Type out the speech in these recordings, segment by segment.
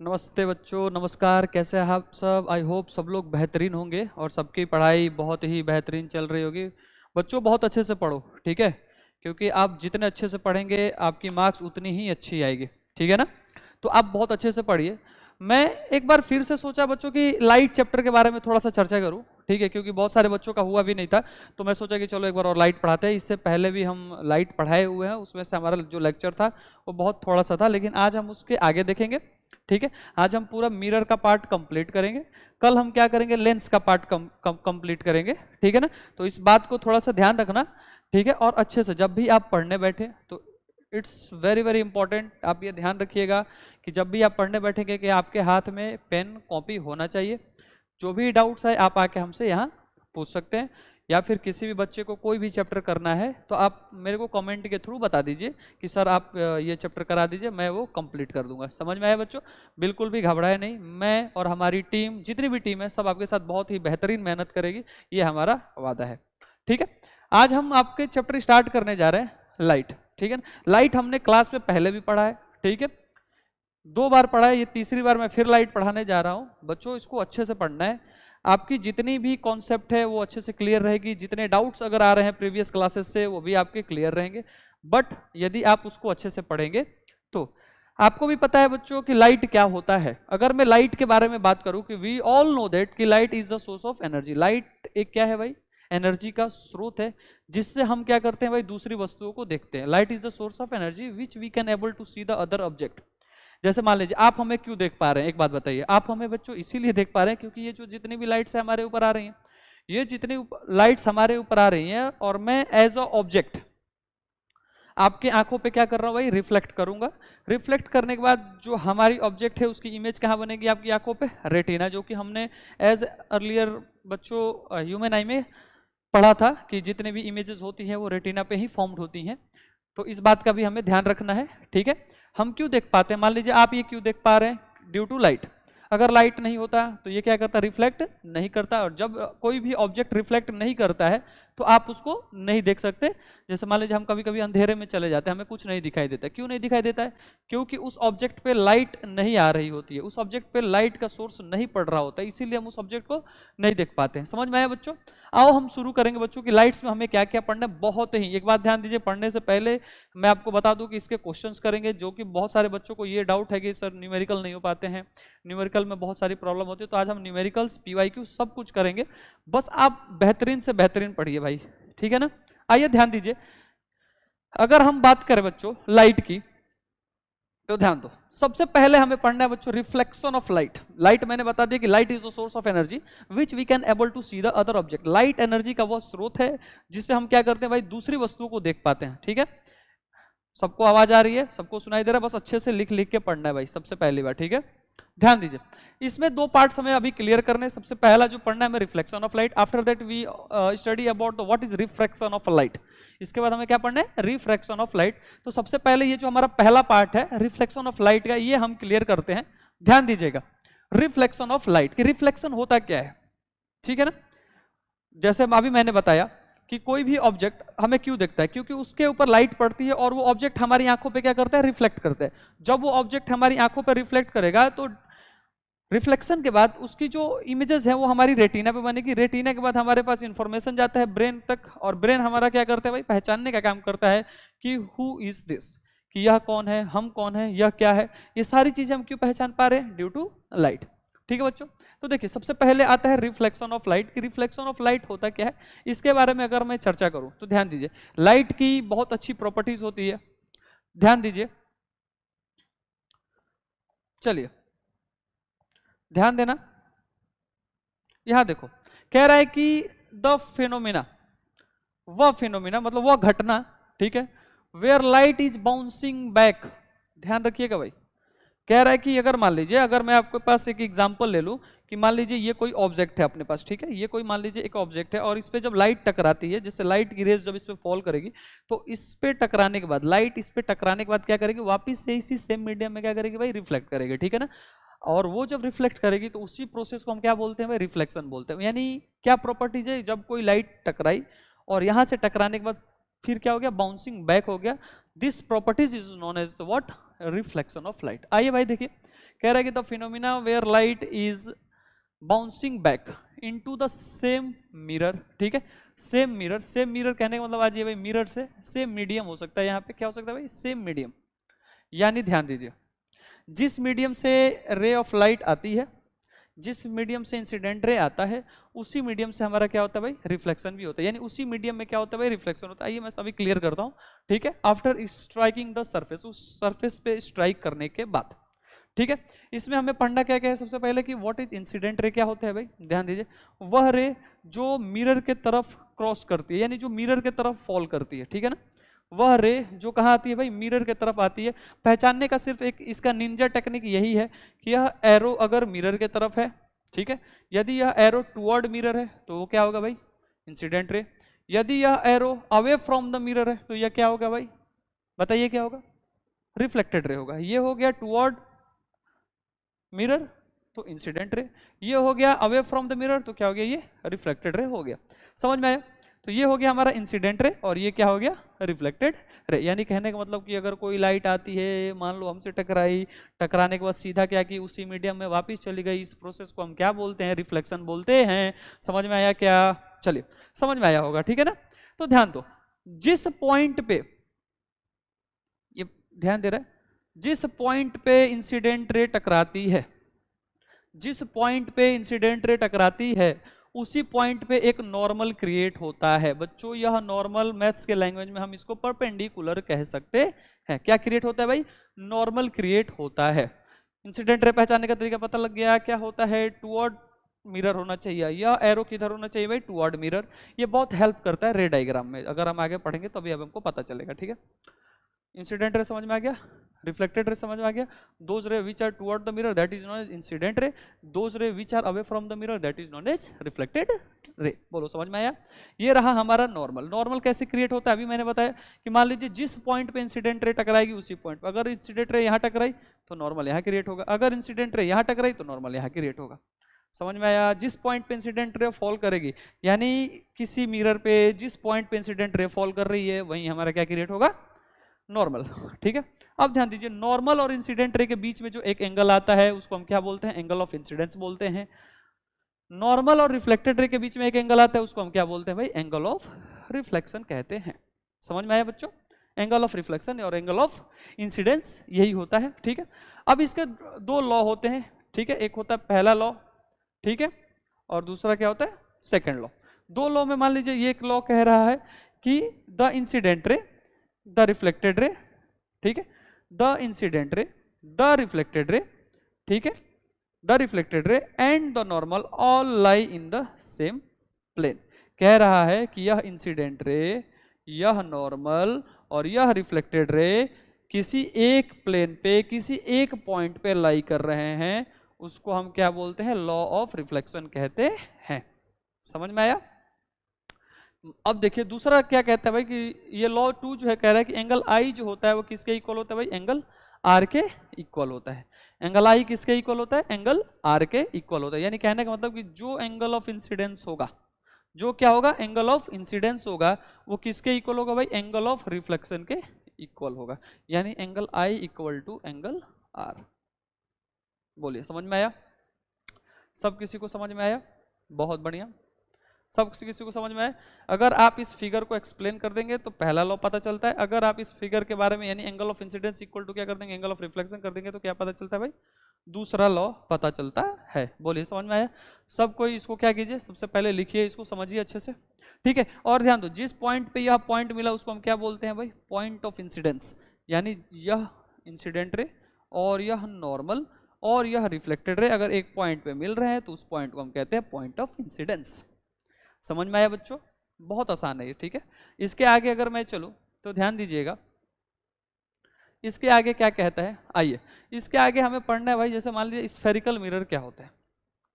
नमस्ते बच्चों, नमस्कार। कैसे हैं आप सब? आई होप सब लोग बेहतरीन होंगे और सबकी पढ़ाई बहुत ही बेहतरीन चल रही होगी। बच्चों बहुत अच्छे से पढ़ो, ठीक है? क्योंकि आप जितने अच्छे से पढ़ेंगे आपकी मार्क्स उतनी ही अच्छी आएगी, ठीक है ना? तो आप बहुत अच्छे से पढ़िए। मैं एक बार फिर से सोचा बच्चों की लाइट चैप्टर के बारे में थोड़ा सा चर्चा करूं, ठीक है? क्योंकि बहुत सारे बच्चों का हुआ भी नहीं था, तो मैं सोचा कि चलो एक बार और लाइट पढ़ाते हैं। इससे पहले भी हम लाइट पढ़ाए हुए हैं, उसमें से हमारा जो लेक्चर था वो बहुत थोड़ा सा था, लेकिन आज हम उसके आगे देखेंगे, ठीक है? आज हम पूरा मिरर का पार्ट कंप्लीट करेंगे। कल हम क्या करेंगे, लेंस का पार्ट कंप्लीट करेंगे, ठीक है ना? तो इस बात को थोड़ा सा ध्यान रखना, ठीक है? और अच्छे से जब भी आप पढ़ने बैठे तो इट्स वेरी वेरी इंपॉर्टेंट, आप ये ध्यान रखिएगा कि जब भी आप पढ़ने बैठेंगे कि आपके हाथ में पेन कॉपी होना चाहिए। जो भी डाउट्स है आप आके हमसे यहाँ पूछ सकते हैं, या फिर किसी भी बच्चे को कोई भी चैप्टर करना है तो आप मेरे को कमेंट के थ्रू बता दीजिए कि सर आप ये चैप्टर करा दीजिए, मैं वो कंप्लीट कर दूंगा। समझ में आया बच्चों? बिल्कुल भी घबराए नहीं। मैं और हमारी टीम, जितनी भी टीम है, सब आपके साथ बहुत ही बेहतरीन मेहनत करेगी, ये हमारा वादा है, ठीक है? आज हम आपके चैप्टर स्टार्ट करने जा रहे हैं लाइट, ठीक है ना? लाइट हमने क्लास में पहले भी पढ़ा है, ठीक है? 2 बार पढ़ा है, ये तीसरी बार मैं फिर लाइट पढ़ाने जा रहा हूँ। बच्चों इसको अच्छे से पढ़ना है, आपकी जितनी भी कॉन्सेप्ट है वो अच्छे से क्लियर रहेगी। जितने डाउट्स अगर आ रहे हैं प्रीवियस क्लासेस से वो भी आपके क्लियर रहेंगे। बट यदि आप उसको अच्छे से पढ़ेंगे तो आपको भी पता है बच्चों कि लाइट क्या होता है। अगर मैं लाइट के बारे में बात करूं कि वी ऑल नो दैट कि light is the source of energy. Light एक क्या है भाई? एनर्जी का स्रोत है, जिससे हम क्या करते हैं भाई, दूसरी वस्तुओं को देखते हैं। Light is the source of energy which we can able to see the other object. जैसे मान लीजिए आप हमें क्यों देख पा रहे हैं, एक बात बताइए। आप हमें बच्चों इसीलिए देख पा रहे हैं क्योंकि ये जो जितनी भी लाइट्स है हमारे ऊपर आ रही हैं, ये जितनी लाइट्स हमारे ऊपर आ रही हैं, और मैं एज अ ऑब्जेक्ट आपके आंखों पे क्या कर रहा हूं भाई, रिफ्लेक्ट करूंगा। रिफ्लेक्ट करने के बाद जो हमारी ऑब्जेक्ट है उसकी इमेज कहां बनेगी आपकी आंखों पे? रेटिना, जो कि हमने एज अर्लियर बच्चों ह्यूमन आई में पढ़ा था कि जितने भी इमेजेस होती हैं वो रेटिना पे ही फॉर्म्ड होती हैं। तो इस बात का भी हमें ध्यान रखना है, ठीक है? हम क्यों देख पाते हैं, मान लीजिए आप ये क्यों देख पा रहे हैं? Due to light. अगर लाइट नहीं होता तो ये क्या करता? रिफ्लेक्ट नहीं करता। और जब कोई भी ऑब्जेक्ट रिफ्लेक्ट नहीं करता है तो आप उसको नहीं देख सकते। जैसे मान लीजिए हम कभी कभी अंधेरे में चले जाते हैं, हमें कुछ नहीं दिखाई देता। क्यों नहीं दिखाई देता है? क्योंकि उस ऑब्जेक्ट पे लाइट नहीं आ रही होती है, उस ऑब्जेक्ट पे लाइट का सोर्स नहीं पड़ रहा होता है, इसीलिए हम उस ऑब्जेक्ट को नहीं देख पाते हैं। समझ में आया बच्चों? आओ हम शुरू करेंगे बच्चों की लाइट्स में हमें क्या क्या पढ़ना है। बहुत ही एक बात ध्यान दीजिए, पढ़ने से पहले मैं आपको बता दूं कि इसके क्वेश्चंस करेंगे, जो कि बहुत सारे बच्चों को ये डाउट है कि सर न्यूमेरिकल नहीं हो पाते हैं, न्यूमेरिकल में बहुत सारी प्रॉब्लम होती है। तो आज हम न्यूमेरिकल्स, पीवाईक्यू सब कुछ करेंगे। बस आप बेहतरीन से बेहतरीन पढ़िए भाई, ठीक है ना? आइए ध्यान दीजिए, अगर हम बात करें बच्चों लाइट की तो ध्यान दो, सबसे पहले हमें पढ़ना है बच्चों रिफ्लेक्शन ऑफ लाइट। लाइट मैंने बता दिया कि light is the source of energy which we can able to see the other object. Light energy का वह स्रोत है जिससे हम क्या करते हैं भाई, दूसरी वस्तुओं को देख पाते हैं, ठीक है? सबको आवाज आ रही है? सबको सुनाई दे रहा है? बस अच्छे से लिख लिख के पढ़ना है भाई, सबसे पहली बार, ठीक है? ध्यान दीजिए, इसमें 2 पार्ट्स हमें अभी क्लियर करने हैं। सबसे पहला जो पढ़ना है हमें reflection of light. After that we study about the what is refraction of light. इसके बाद हमें क्या पढ़ना है? Refraction of light. तो सबसे पहले ये जो हमारा पहला पार्ट है रिफ्लेक्शन ऑफ लाइट का, ये हम क्लियर करते हैं। ध्यान दीजिएगा, रिफ्लेक्शन ऑफ लाइट कि रिफ्लेक्शन होता क्या है, ठीक है ना? जैसे अभी मैंने बताया कि कोई भी ऑब्जेक्ट हमें क्यों दिखता है, क्योंकि उसके ऊपर लाइट पड़ती है और वो ऑब्जेक्ट हमारी आंखों पे क्या करता है? रिफ्लेक्ट करता है। जब वो ऑब्जेक्ट हमारी आंखों पे रिफ्लेक्ट करेगा तो रिफ्लेक्शन के बाद उसकी जो इमेजेस है वो हमारी रेटिना पे बनेगी। रेटिना के बाद हमारे पास इंफॉर्मेशन जाता है ब्रेन तक, और ब्रेन हमारा क्या करता है भाई? पहचानने का काम करता है कि हु इज दिस, कि यह कौन है, हम कौन है, यह क्या है। ये सारी चीजें हम क्यों पहचान पा रहे हैं? ड्यू टू लाइट, ठीक है बच्चों? तो देखिए सबसे पहले आता है रिफ्लेक्शन ऑफ लाइट कि रिफ्लेक्शन ऑफ लाइट होता क्या है। इसके बारे में अगर मैं चर्चा करूं तो ध्यान दीजिए, लाइट की बहुत अच्छी प्रॉपर्टीज होती है। ध्यान दीजिए, चलिए ध्यान देना, यहां देखो कह रहा है कि द फिनोमिना, वह फिनोमिना मतलब वह घटना, ठीक है, where light is bouncing back. ध्यान रखिएगा भाई, कह रहा है कि अगर मान लीजिए, अगर मैं आपके पास एक एग्जांपल ले लूं कि मान लीजिए ये कोई ऑब्जेक्ट है अपने पास, ठीक है? ये कोई मान लीजिए एक ऑब्जेक्ट है और इस पे जब लाइट टकराती है, जैसे लाइट की रेज जब इस पे फॉल करेगी तो इस पे टकराने के बाद, लाइट इस पे टकराने के बाद क्या करेगी? वापस से इसी सेम मीडियम में क्या करेगी भाई? रिफ्लेक्ट करेगी, ठीक है ना? और वो जब रिफ्लेक्ट करेगी तो उसी प्रोसेस को हम क्या बोलते हैं भाई? रिफ्लेक्शन बोलते हैं। यानी क्या प्रॉपर्टीज है, जब कोई लाइट टकराई और यहां से टकराने के बाद फिर क्या हो गया? बाउंसिंग बैक हो गया। This properties is known as what? Reflection of light. आइए भाई देखिए, कह रहा है कि the phenomena where light is bouncing back into the same mirror, ठीक है, सेम मिरर कहने का मतलब आज ये भाई मिरर से सेम मीडियम हो सकता है, यहाँ पे क्या हो सकता है भाई, सेम मीडियम। यानी ध्यान दीजिए, जिस मीडियम से रे ऑफ लाइट आती है, जिस मीडियम से इंसिडेंट रे आता है, उसी मीडियम से हमारा क्या होता है भाई, रिफ्लेक्शन भी होता है। यानी उसी मीडियम में क्या होता है भाई, रिफ्लेक्शन होता है। आइए मैं अभी क्लियर करता हूँ, ठीक है। आफ्टर स्ट्राइकिंग द सरफेस, उस सरफेस पे स्ट्राइक करने के बाद, ठीक है। इसमें हमें पढ़ना क्या क्या है, सबसे पहले कि व्हाट इज इंसिडेंट रे, क्या होता है भाई, ध्यान दीजिए, वह रे जो मिरर के तरफ क्रॉस करती है, यानी जो मिरर के तरफ फॉल करती है, ठीक है ना, वह रे जो कहाँ आती है भाई, मिरर के तरफ आती है। पहचानने का सिर्फ एक इसका निंजा टेक्निक यही है कि यह एरो अगर मिरर के तरफ है, ठीक है, यदि यह एरो टुवर्ड मिरर है तो वो क्या होगा भाई, इंसिडेंट रे। यदि यह arrow away from the mirror है तो यह क्या होगा भाई, बताइए क्या होगा, रिफ्लेक्टेड रे होगा। ये हो गया टुवर्ड मिरर तो इंसिडेंट रे, ये हो गया अवे फ्रॉम द मिरर तो क्या हो गया, ये रिफ्लेक्टेड रे हो गया। समझ में आया? तो ये हो गया हमारा इंसिडेंट रे और ये क्या हो गया, रिफ्लेक्टेड रे। यानी कहने का मतलब कि अगर कोई लाइट आती है, मान लो हमसे टकराई, टकराने के बाद सीधा क्या कि उसी मीडियम में वापस चली गई, इस प्रोसेस को हम क्या बोलते हैं, रिफ्लेक्शन बोलते हैं। समझ में आया क्या? चलिए, समझ में आया होगा, ठीक है ना। तो ध्यान दो, जिस पॉइंट पे, ये ध्यान दे रहा है, जिस पॉइंट पे इंसिडेंट रे टकराती है, जिस पॉइंट पे इंसिडेंट रे टकराती है, उसी पॉइंट पे एक नॉर्मल क्रिएट होता है। बच्चों यह नॉर्मल मैथ्स के लैंग्वेज में हम इसको परपेंडिकुलर कह सकते हैं। क्या क्रिएट होता है भाई, नॉर्मल क्रिएट होता है। इंसिडेंट रे पहचानने का तरीका पता लग गया, क्या होता है, टुवर्ड मिरर होना चाहिए, या एरो किधर होना चाहिए भाई, टुवर्ड मिरर। ये बहुत हेल्प करता है रे डायग्राम में, अगर हम आगे पढ़ेंगे तो अभी अब हमको पता चलेगा, ठीक है। इंसिडेंट रे समझ में आ गया, रिफ्लेक्टेड रे समझ में आ गया। Those ray which are toward the mirror that is known as incident ray, those ray which are away from the mirror that is known as reflected ray. बोलो समझ में आया? ये रहा हमारा नॉर्मल। नॉर्मल कैसे क्रिएट होता है, अभी मैंने बताया कि मान लीजिए जिस पॉइंट पे इंसिडेंट रे टकराएगी उसी पॉइंट पे, अगर इंसिडेंट रे यहाँ टकराई तो नॉर्मल यहाँ क्रिएट होगा, अगर इंसिडेंट रे यहाँ टकराई तो नॉर्मल यहाँ क्रिएट होगा। समझ में आया? जिस पॉइंट पे इंसिडेंट रे फॉल करेगी, यानी किसी मिरर पे जिस पॉइंट पे इंसिडेंट रे फॉल कर रही है वहीं हमारा क्या क्रिएट होगा, नॉर्मल, ठीक है। अब ध्यान दीजिए, नॉर्मल और इंसिडेंट रे के बीच में जो एक एंगल आता है उसको हम क्या बोलते हैं, एंगल ऑफ इंसिडेंस बोलते हैं। नॉर्मल और रिफ्लेक्टेड रे के बीच में एक एंगल आता है उसको हम क्या बोलते हैं भाई, एंगल ऑफ रिफ्लेक्शन कहते हैं। समझ में आया बच्चों? एंगल ऑफ रिफ्लेक्शन और एंगल ऑफ इंसिडेंस यही होता है, ठीक है। अब इसके दो लॉ होते हैं, ठीक है, एक होता है पहला लॉ, ठीक है, और दूसरा क्या होता है, सेकेंड लॉ। दो लॉ में मान लीजिए ये एक लॉ कह रहा है कि the incident ray, the reflected ray, ठीक है, the incident ray, the reflected ray, ठीक है, the reflected ray and the normal all lie in the same plane. कह रहा है कि यह इंसिडेंट रे, यह नॉर्मल और यह रिफ्लेक्टेड रे किसी एक प्लेन पे, किसी एक पॉइंट पे लाई कर रहे हैं, उसको हम क्या बोलते हैं, लॉ ऑफ रिफ्लेक्शन कहते हैं। समझ में आया? अब देखिए दूसरा क्या कहता है भाई कि ये लॉ 2 जो है कह रहा है कि एंगल आई जो होता है वो किसके इक्वल होता है भाई, एंगल आर के इक्वल होता है। एंगल आई किसके इक्वल होता है, एंगल आर के इक्वल होता है। यानी कहने का मतलब कि जो एंगल ऑफ इंसिडेंस होगा, जो क्या होगा, एंगल ऑफ इंसिडेंस होगा, वो किसके इक्वल होगा भाई, एंगल ऑफ रिफ्लेक्शन के इक्वल होगा। यानी angle I equal to angle R. बोलिए समझ में आया? सब किसी को समझ में आया? बहुत बढ़िया, सब किसी को समझ में आए। अगर आप इस फिगर को एक्सप्लेन कर देंगे तो पहला लॉ पता चलता है। अगर आप इस फिगर के बारे में यानी angle of incidence equal to क्या कर देंगे, एंगल ऑफ रिफ्लेक्शन कर देंगे तो क्या पता चलता है भाई, दूसरा लॉ पता चलता है। बोलिए समझ में आया? सब कोई इसको क्या कीजिए, सबसे पहले लिखिए, इसको समझिए अच्छे से, ठीक है। और ध्यान दो, जिस पॉइंट पे यह पॉइंट मिला उसको हम क्या बोलते हैं भाई, पॉइंट ऑफ इंसिडेंस। यानी यह इंसिडेंट रे और यह नॉर्मल और यह रिफ्लेक्टेड रे अगर एक पॉइंट पे मिल रहे हैं तो उस पॉइंट को हम कहते हैं पॉइंट ऑफ इंसिडेंस। समझ में आया बच्चों? बहुत आसान है ये, ठीक है। इसके आगे अगर मैं चलूं तो ध्यान दीजिएगा, इसके आगे क्या कहता है, आइए इसके आगे हमें पढ़ना है भाई। जैसे मान लीजिए स्फेरिकल मिरर क्या होता है,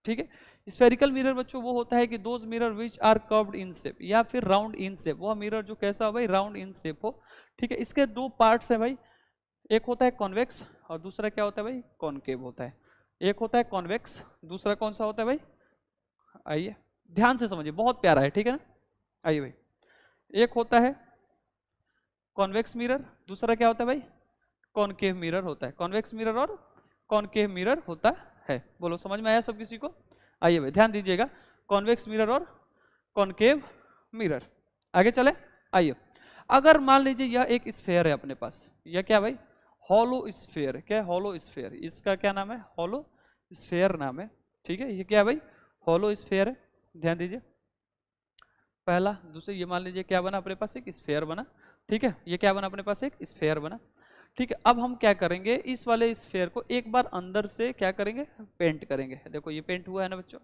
ठीक है। स्फेरिकल मिरर बच्चों वो होता है कि those mirror which are curved in shape या फिर राउंड इन शेप, वह मिरर जो कैसा हो भाई, राउंड इन शेप हो, ठीक है। इसके दो पार्ट्स है भाई, एक होता है कॉन्वेक्स और दूसरा क्या होता है भाई, कॉनकेव होता है। एक होता है कॉन्वेक्स, दूसरा कौन सा होता है भाई, आइए ध्यान से समझिए, बहुत प्यारा है, ठीक है ना। आइए भाई, एक होता है कॉन्वेक्स मिरर, दूसरा क्या होता है भाई, कॉनकेव मिरर होता है। कॉन्वेक्स मिरर और कॉनकेव मिरर होता है। बोलो समझ में आया सब किसी को? आइए भाई ध्यान दीजिएगा, कॉन्वेक्स मिरर और कॉनकेव मिरर। आगे चले, आइए। अगर मान लीजिए यह एक स्फेयर है अपने पास, यह क्या भाई? हॉलो स्फेयर है। क्या? Hollow sphere. इसका क्या नाम है? हॉलो स्फेयर नाम है, ठीक है। ये क्या है भाई? हॉलो स्फेयर है। ध्यान दीजिए, पहला दूसरे, ये मान लीजिए क्या बना अपने पास? एक स्फेयर बना, ठीक है। ये क्या बना अपने पास? एक स्फेयर बना, ठीक है। अब हम क्या करेंगे, इस वाले स्फेयर को एक बार अंदर से क्या करेंगे? पेंट करेंगे। देखो ये पेंट हुआ है ना बच्चों,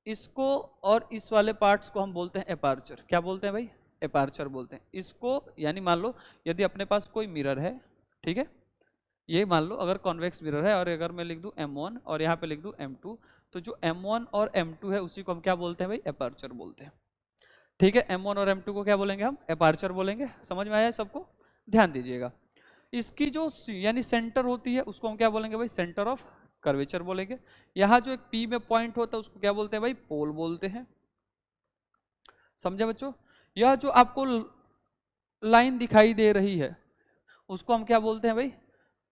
इसको और इस वाले पार्ट्स को हम बोलते हैं एपार्चर। क्या बोलते हैं भाई? एपार्चर बोलते हैं इसको। यानी मान लो यदि अपने पास कोई मिरर है, ठीक है, ये मान लो अगर कॉन्वेक्स मिरर है, और अगर मैं लिख दूं M1 और यहाँ पे लिख दूं M2, तो जो M1 और M2 है उसी को हम क्या बोलते हैं भाई? एपार्चर बोलते हैं, ठीक है। M1 और M2 को क्या बोलेंगे हम? एपार्चर बोलेंगे। समझ में आया सबको? ध्यान दीजिएगा, इसकी जो यानी सेंटर होती है उसको हम क्या बोलेंगे भाई? सेंटर ऑफ कर्वेचर बोलेंगे। यहाँ जो एक P में पॉइंट होता है उसको क्या बोलते हैं भाई? पोल बोलते हैं। समझे बच्चों? यह जो आपको लाइन दिखाई दे रही है उसको हम क्या बोलते हैं भाई?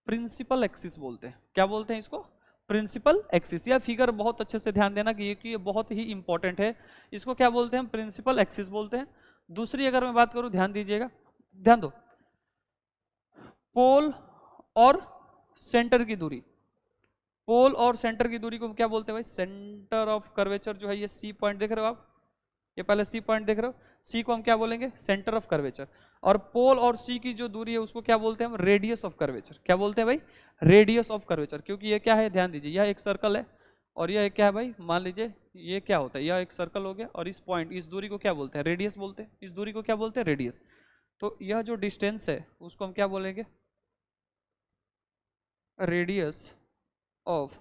प्रिंसिपल एक्सिस बोलते हैं। क्या बोलते हैं इसको? Principal axis. यह फिगर बहुत अच्छे से ध्यान देना कि ये बहुत ही इंपॉर्टेंट है। इसको क्या बोलते हैं? प्रिंसिपल एक्सिस बोलते हैं। दूसरी अगर मैं बात करूं, ध्यान दीजिएगा, ध्यान दो, पोल और सेंटर की दूरी, पोल और सेंटर की दूरी को हम क्या बोलते हैं भाई? सेंटर ऑफ कर्वेचर जो है, ये सी पॉइंट देख रहे हो आप, ये पहले सी पॉइंट देख रहे हो, सी को हम क्या बोलेंगे? Centre of curvature. और पोल और सी की जो दूरी है उसको क्या बोलते हैं हम? Radius of curvature. क्या बोलते हैं भाई? Radius of curvature. क्योंकि ये क्या है? ध्यान दीजिए, यह एक सर्कल है और यह क्या है भाई? मान लीजिए ये क्या होता है? यह एक सर्कल हो गया और इस पॉइंट, इस दूरी को क्या बोलते हैं? रेडियस बोलते हैं। इस दूरी को क्या बोलते हैं? रेडियस। तो यह जो डिस्टेंस है उसको हम क्या बोलेंगे? Radius of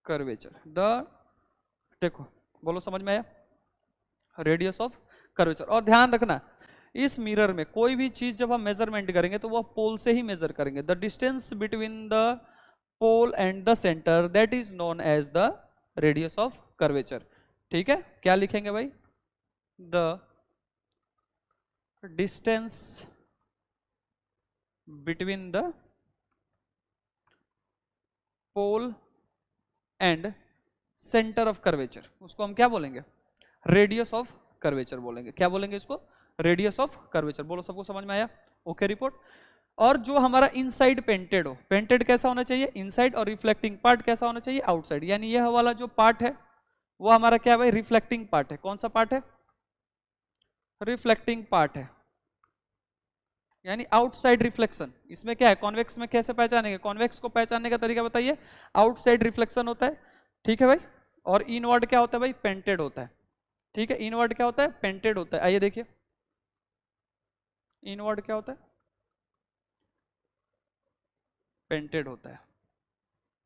curvature. देखो, बोलो समझ में आया? Radius of curvature. और ध्यान रखना, इस मिरर में कोई भी चीज जब हम मेजरमेंट करेंगे तो वह पोल से ही मेजर करेंगे। The distance between the pole and the centre that is known as the radius of curvature, ठीक है। क्या लिखेंगे भाई? The distance between the pole and centre of curvature, उसको हम क्या बोलेंगे? रेडियस ऑफ कर्वेचर बोलेंगे। क्या बोलेंगे इसको? Radius of curvature. बोलो सबको समझ में आया? Okay report. और जो हमारा इनसाइड पेंटेड हो, पेंटेड कैसा होना चाहिए? इनसाइड। और रिफ्लेक्टिंग पार्ट कैसा होना चाहिए? आउटसाइड। यानी यह वाला जो पार्ट है वो हमारा क्या है भाई? रिफ्लेक्टिंग पार्ट है। कौन सा पार्ट है? रिफ्लेक्टिंग पार्ट है, यानी आउटसाइड रिफ्लेक्शन। इसमें क्या है? कॉन्वेक्स में कैसे पहचानेंगे? कॉन्वेक्स को पहचानने का तरीका बताइए। आउटसाइड रिफ्लेक्शन होता है, ठीक है भाई। और इनवर्ड क्या होता है भाई? पेंटेड होता है, ठीक है। इनवर्ड क्या होता है? पेंटेड होता है। आइए देखिए, इनवर्ड क्या होता है? पेंटेड होता है।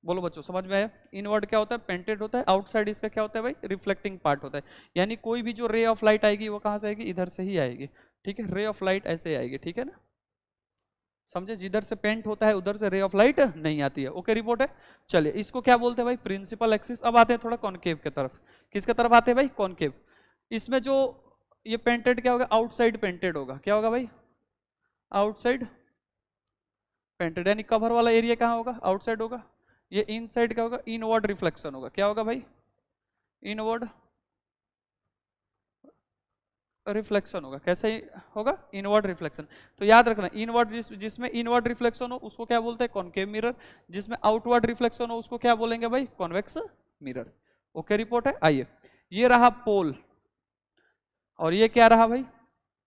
बोलो बच्चों समझ में आया? इनवर्ड क्या होता है? पेंटेड होता है। आउटसाइड इसका क्या होता है भाई? रिफ्लेक्टिंग पार्ट होता है। यानी कोई भी जो रे ऑफ लाइट आएगी वो कहां से आएगी? इधर से ही आएगी, ठीक है। रे ऑफ लाइट ऐसे आएगी, ठीक है ना। समझे? जिधर से पेंट होता है उधर से रे ऑफ लाइट नहीं आती है। ओके रिपोर्ट है। चलिए, इसको क्या बोलते हैं भाई? Principal axis. अब आते हैं थोड़ा कॉनकेव की तरफ। किसके तरफ आते हैं भाई? कॉनकेव। इसमें जो ये पेंटेड क्या होगा? आउटसाइड पेंटेड होगा। क्या होगा भाई? Outside painted. यानी कवर वाला एरिया कहाँ होगा? आउटसाइड होगा। ये इनसाइड क्या होगा? इनवर्ड रिफ्लेक्शन होगा। क्या होगा भाई? इनवर्ड रिफ्लेक्शन होगा। कैसे होगा? Inward reflection. तो याद रखना, इनवर्ड जिसमें इनवर्ड रिफ्लेक्शन हो उसको क्या बोलते हैं? Concave mirror. जिसमें आउटवर्ड रिफ्लेक्शन हो उसको क्या बोलेंगे भाई? Convex mirror. ओके रिपोर्ट है। आइए, ये रहा पोल और ये क्या रहा भाई?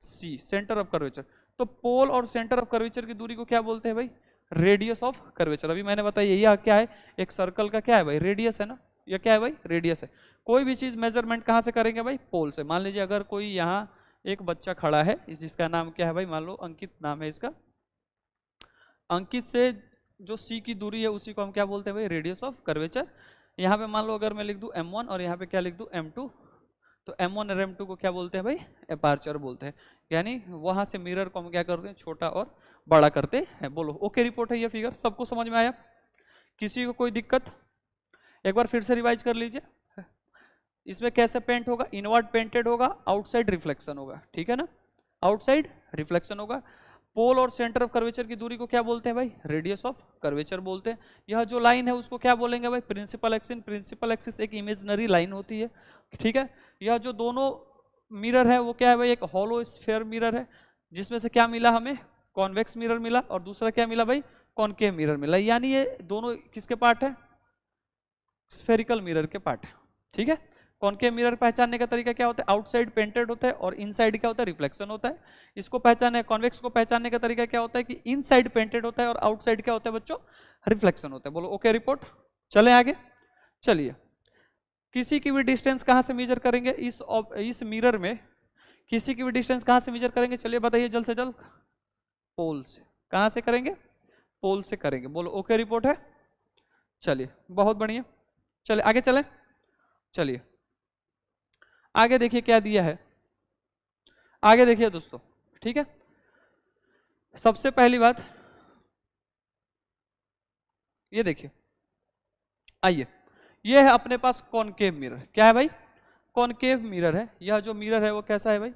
सी, सेंटर ऑफ कर्वेचर। तो पोल और सेंटर ऑफ कर्वेचर की दूरी को क्या बोलते हैं भाई? Radius of curvature. अभी मैंने बताया यह क्या है? एक सर्कल का क्या है भाई? रेडियस है ना। यह क्या है भाई? रेडियस है। कोई भी चीज मेजरमेंट कहां से करेंगे भाई? पोल से। मान लीजिए अगर कोई यहाँ एक बच्चा खड़ा है, इसका नाम क्या है भाई? मान लो अंकित नाम है इसका। अंकित से जो सी की दूरी है उसी को हम क्या बोलते हैं भाई? Radius of curvature. यहाँ पे मान लो अगर मैं लिख दूं M1 और यहाँ पे क्या लिख दूं? M2, तो M1 और M2 को क्या बोलते हैं भाई? एपार्चर बोलते हैं। यानी वहां से मिरर को हम क्या करते हैं? छोटा और बड़ा करते हैं। बोलो ओके रिपोर्ट है। ये फिगर सबको समझ में आया? किसी को कोई दिक्कत? एक बार फिर से रिवाइज कर लीजिए। इसमें कैसे पेंट होगा? इनवर्ड पेंटेड होगा, आउटसाइड रिफ्लेक्शन होगा, ठीक है ना। आउटसाइड रिफ्लेक्शन होगा। पोल और सेंटर ऑफ कर्वेचर की दूरी को क्या बोलते हैं भाई? रेडियस ऑफ कर्वेचर बोलते हैं। यह जो लाइन है उसको क्या बोलेंगे भाई? Principal axis. प्रिंसिपल एक्सिस एक इमेजिनरी लाइन होती है, ठीक है। यह जो दोनों मिरर है वो क्या है भाई? एक हॉलो स्फीयर मिरर है, जिसमें से क्या मिला हमें? कॉन्वेक्स मिरर मिला, और दूसरा क्या मिला भाई? कॉनकेव मिरर मिला। यानी ये दोनों किसके पार्ट है? स्फेरिकल मिरर के पार्ट है, ठीक है। कॉनकेव मिरर पहचानने का तरीका क्या होता है? आउटसाइड पेंटेड होता है और इनसाइड क्या होता है? रिफ्लेक्शन होता है। इसको पहचाने, कॉन्वेक्स को पहचानने का तरीका क्या होता है? कि इनसाइड पेंटेड होता है और आउटसाइड क्या होता है बच्चों? रिफ्लेक्शन होता है। बोलो ओके रिपोर्ट। चले आगे, चलिए। किसी की भी डिस्टेंस कहां से मेजर करेंगे? इस मिरर में किसी की भी डिस्टेंस कहां से मेजर करेंगे? चलिए बताइए जल्द से जल्द। पोल से। कहां से करेंगे? पोल से करेंगे। बोलो ओके रिपोर्ट है। चलिए बहुत बढ़िया, चलिए आगे चले। चलिए आगे देखिए क्या दिया है, आगे देखिए दोस्तों, ठीक है। सबसे पहली बात ये देखिए, आइए, ये है अपने पास कॉनकेव मिरर। क्या है भाई? कॉनकेव मिरर है। यह जो मिरर है वो कैसा है भाई?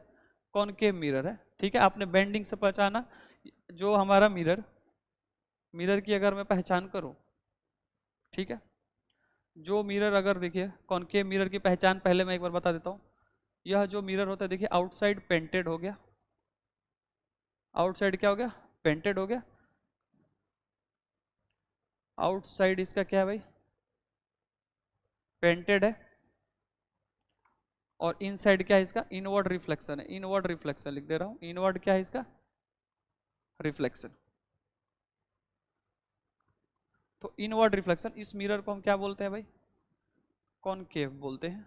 कॉनकेव मिरर है, ठीक है। आपने बेंडिंग से पहचाना। जो हमारा मिरर, मिरर की अगर मैं पहचान करूं, ठीक है, जो मिरर अगर देखिए कॉनकेव मिरर की पहचान पहले मैं एक बार बता देता हूं। यह जो मिरर होता है देखिए, आउटसाइड पेंटेड हो गया। आउटसाइड क्या हो गया? पेंटेड हो गया। आउटसाइड इसका क्या है भाई? पेंटेड है। और इनसाइड क्या है इसका? इनवर्ड रिफ्लेक्शन है। इनवर्ड रिफ्लेक्शन लिख दे रहा हूं। इनवर्ड क्या है इसका? रिफ्लेक्शन। तो इनवर्ड रिफ्लेक्शन, इस मिरर को हम क्या बोलते हैं भाई? कॉनकेव बोलते हैं,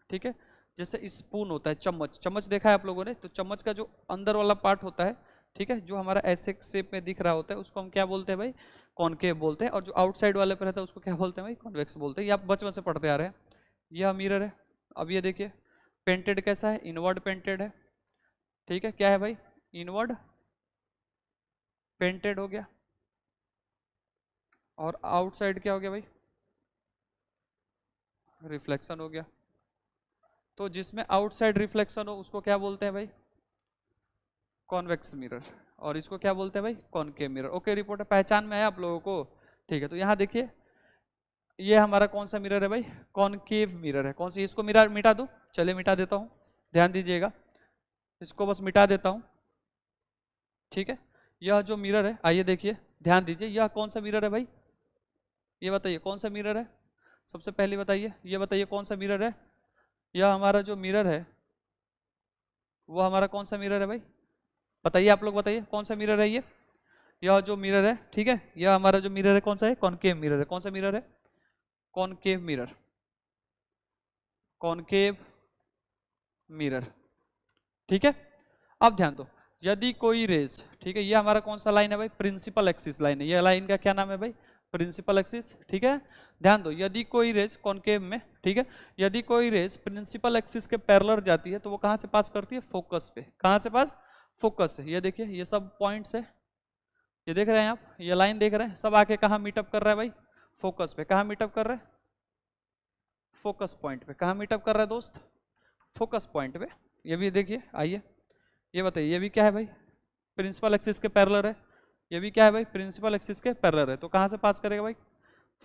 ठीक है। जैसे स्पून होता है, चम्मच, चम्मच देखा है आप लोगों ने? तो चम्मच का जो अंदर वाला पार्ट होता है, ठीक है, जो हमारा ऐसे शेप में दिख रहा होता है, उसको हम क्या बोलते हैं भाई? कॉनकेव बोलते हैं। और जो आउटसाइड वाले पे रहता है उसको क्या बोलते हैं भाई? कॉन्वेक्स बोलते हैं। ये आप बचपन से पढ़ते आ रहे हैं। यह मिरर है। अब ये देखिए, पेंटेड कैसा है? इनवर्ड पेंटेड है, ठीक है। क्या है भाई? इनवर्ड पेंटेड हो गया। और आउटसाइड क्या हो गया भाई? रिफ्लेक्शन हो गया। तो जिसमें आउटसाइड रिफ्लेक्शन हो उसको क्या बोलते हैं भाई? Convex mirror. और इसको क्या बोलते हैं भाई? Concave mirror. ओके रिपोर्टर, पहचान में है आप लोगों को? ठीक है, तो यहाँ देखिए, ये हमारा कौन सा मिरर है भाई? कॉनकेव मिरर है। कौन सी? इसको मिरर मिटा दूं? चलिए मिटा देता हूँ, ध्यान दीजिएगा। इसको बस मिटा देता हूँ, ठीक है। यह जो मिरर है, आइए देखिए, ध्यान दीजिए, यह कौन सा मिरर है भाई? ये बताइए कौन सा मिरर है? सबसे पहले बताइए, ये बताइए कौन सा मिरर है? यह हमारा जो मिरर है वो हमारा कौन सा मिरर है भाई? बताइए, आप लोग बताइए कौन सा मिरर है ये? यह जो मिरर है, ठीक है, यह हमारा जो मिरर है कौन सा है? कॉनकेव मिरर है। कौन सा मिरर है? Concave mirror. कॉनकेव मिरर, ठीक है। अब ध्यान दो, यदि कोई रेज, ठीक है, ये हमारा कौन सा लाइन है भाई? प्रिंसिपल एक्सिस लाइन है। ये लाइन का क्या नाम है भाई? प्रिंसिपल एक्सिस, ठीक है। ध्यान दो, यदि कोई रेज कॉनकेव में, ठीक है, यदि कोई रेज प्रिंसिपल एक्सिस के पैरेलल जाती है तो वो कहां से पास करती है? फोकस पे। कहां से पास? फोकस से। ये देखिए, ये सब पॉइंट्स है, ये देख रहे हैं आप, ये लाइन देख रहे हैं, सब आके कहां मीटअप कर रहा है भाई? फोकस पे। कहां मीटअप कर रहा है? फोकस पॉइंट पे। कहां मीटअप कर रहा है दोस्त? फोकस पॉइंट पे। ये भी देखिए, आइए, ये बताइए, ये भी क्या है भाई? प्रिंसिपल एक्सिस के पैरेलल है। ये भी क्या है भाई? प्रिंसिपल एक्सिस के पैरेलल है। तो कहां से पास करेगा भाई?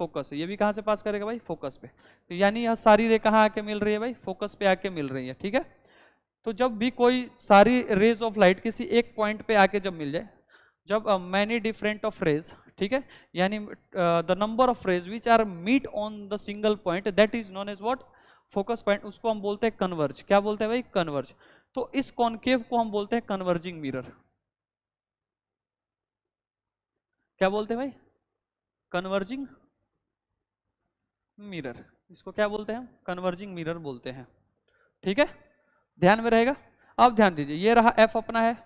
फोकस है। ये भी कहां से पास करेगा भाई? फोकस पे। तो यानी यह सारी रे कहां आके मिल रही है भाई? फोकस पे आके मिल रही है, ठीक है। तो जब भी कोई सारी रेज ऑफ लाइट किसी एक पॉइंट पे आके जब मिल जाए, जब मैनी डिफरेंट ऑफ रेज, ठीक है, यानी the number of rays which are meet on the single point, that is known as what? Focus point. उसको हम बोलते हैं कन्वर्ज। क्या बोलते हैं भाई? कन्वर्ज। तो इस कॉनकेव को हम बोलते हैं कन्वर्जिंग मिरर। क्या बोलते हैं भाई? Converging mirror. इसको क्या बोलते हैं हम? कन्वर्जिंग मिरर बोलते हैं, ठीक है, ध्यान में रहेगा। अब ध्यान दीजिए, ये रहा एफ अपना है,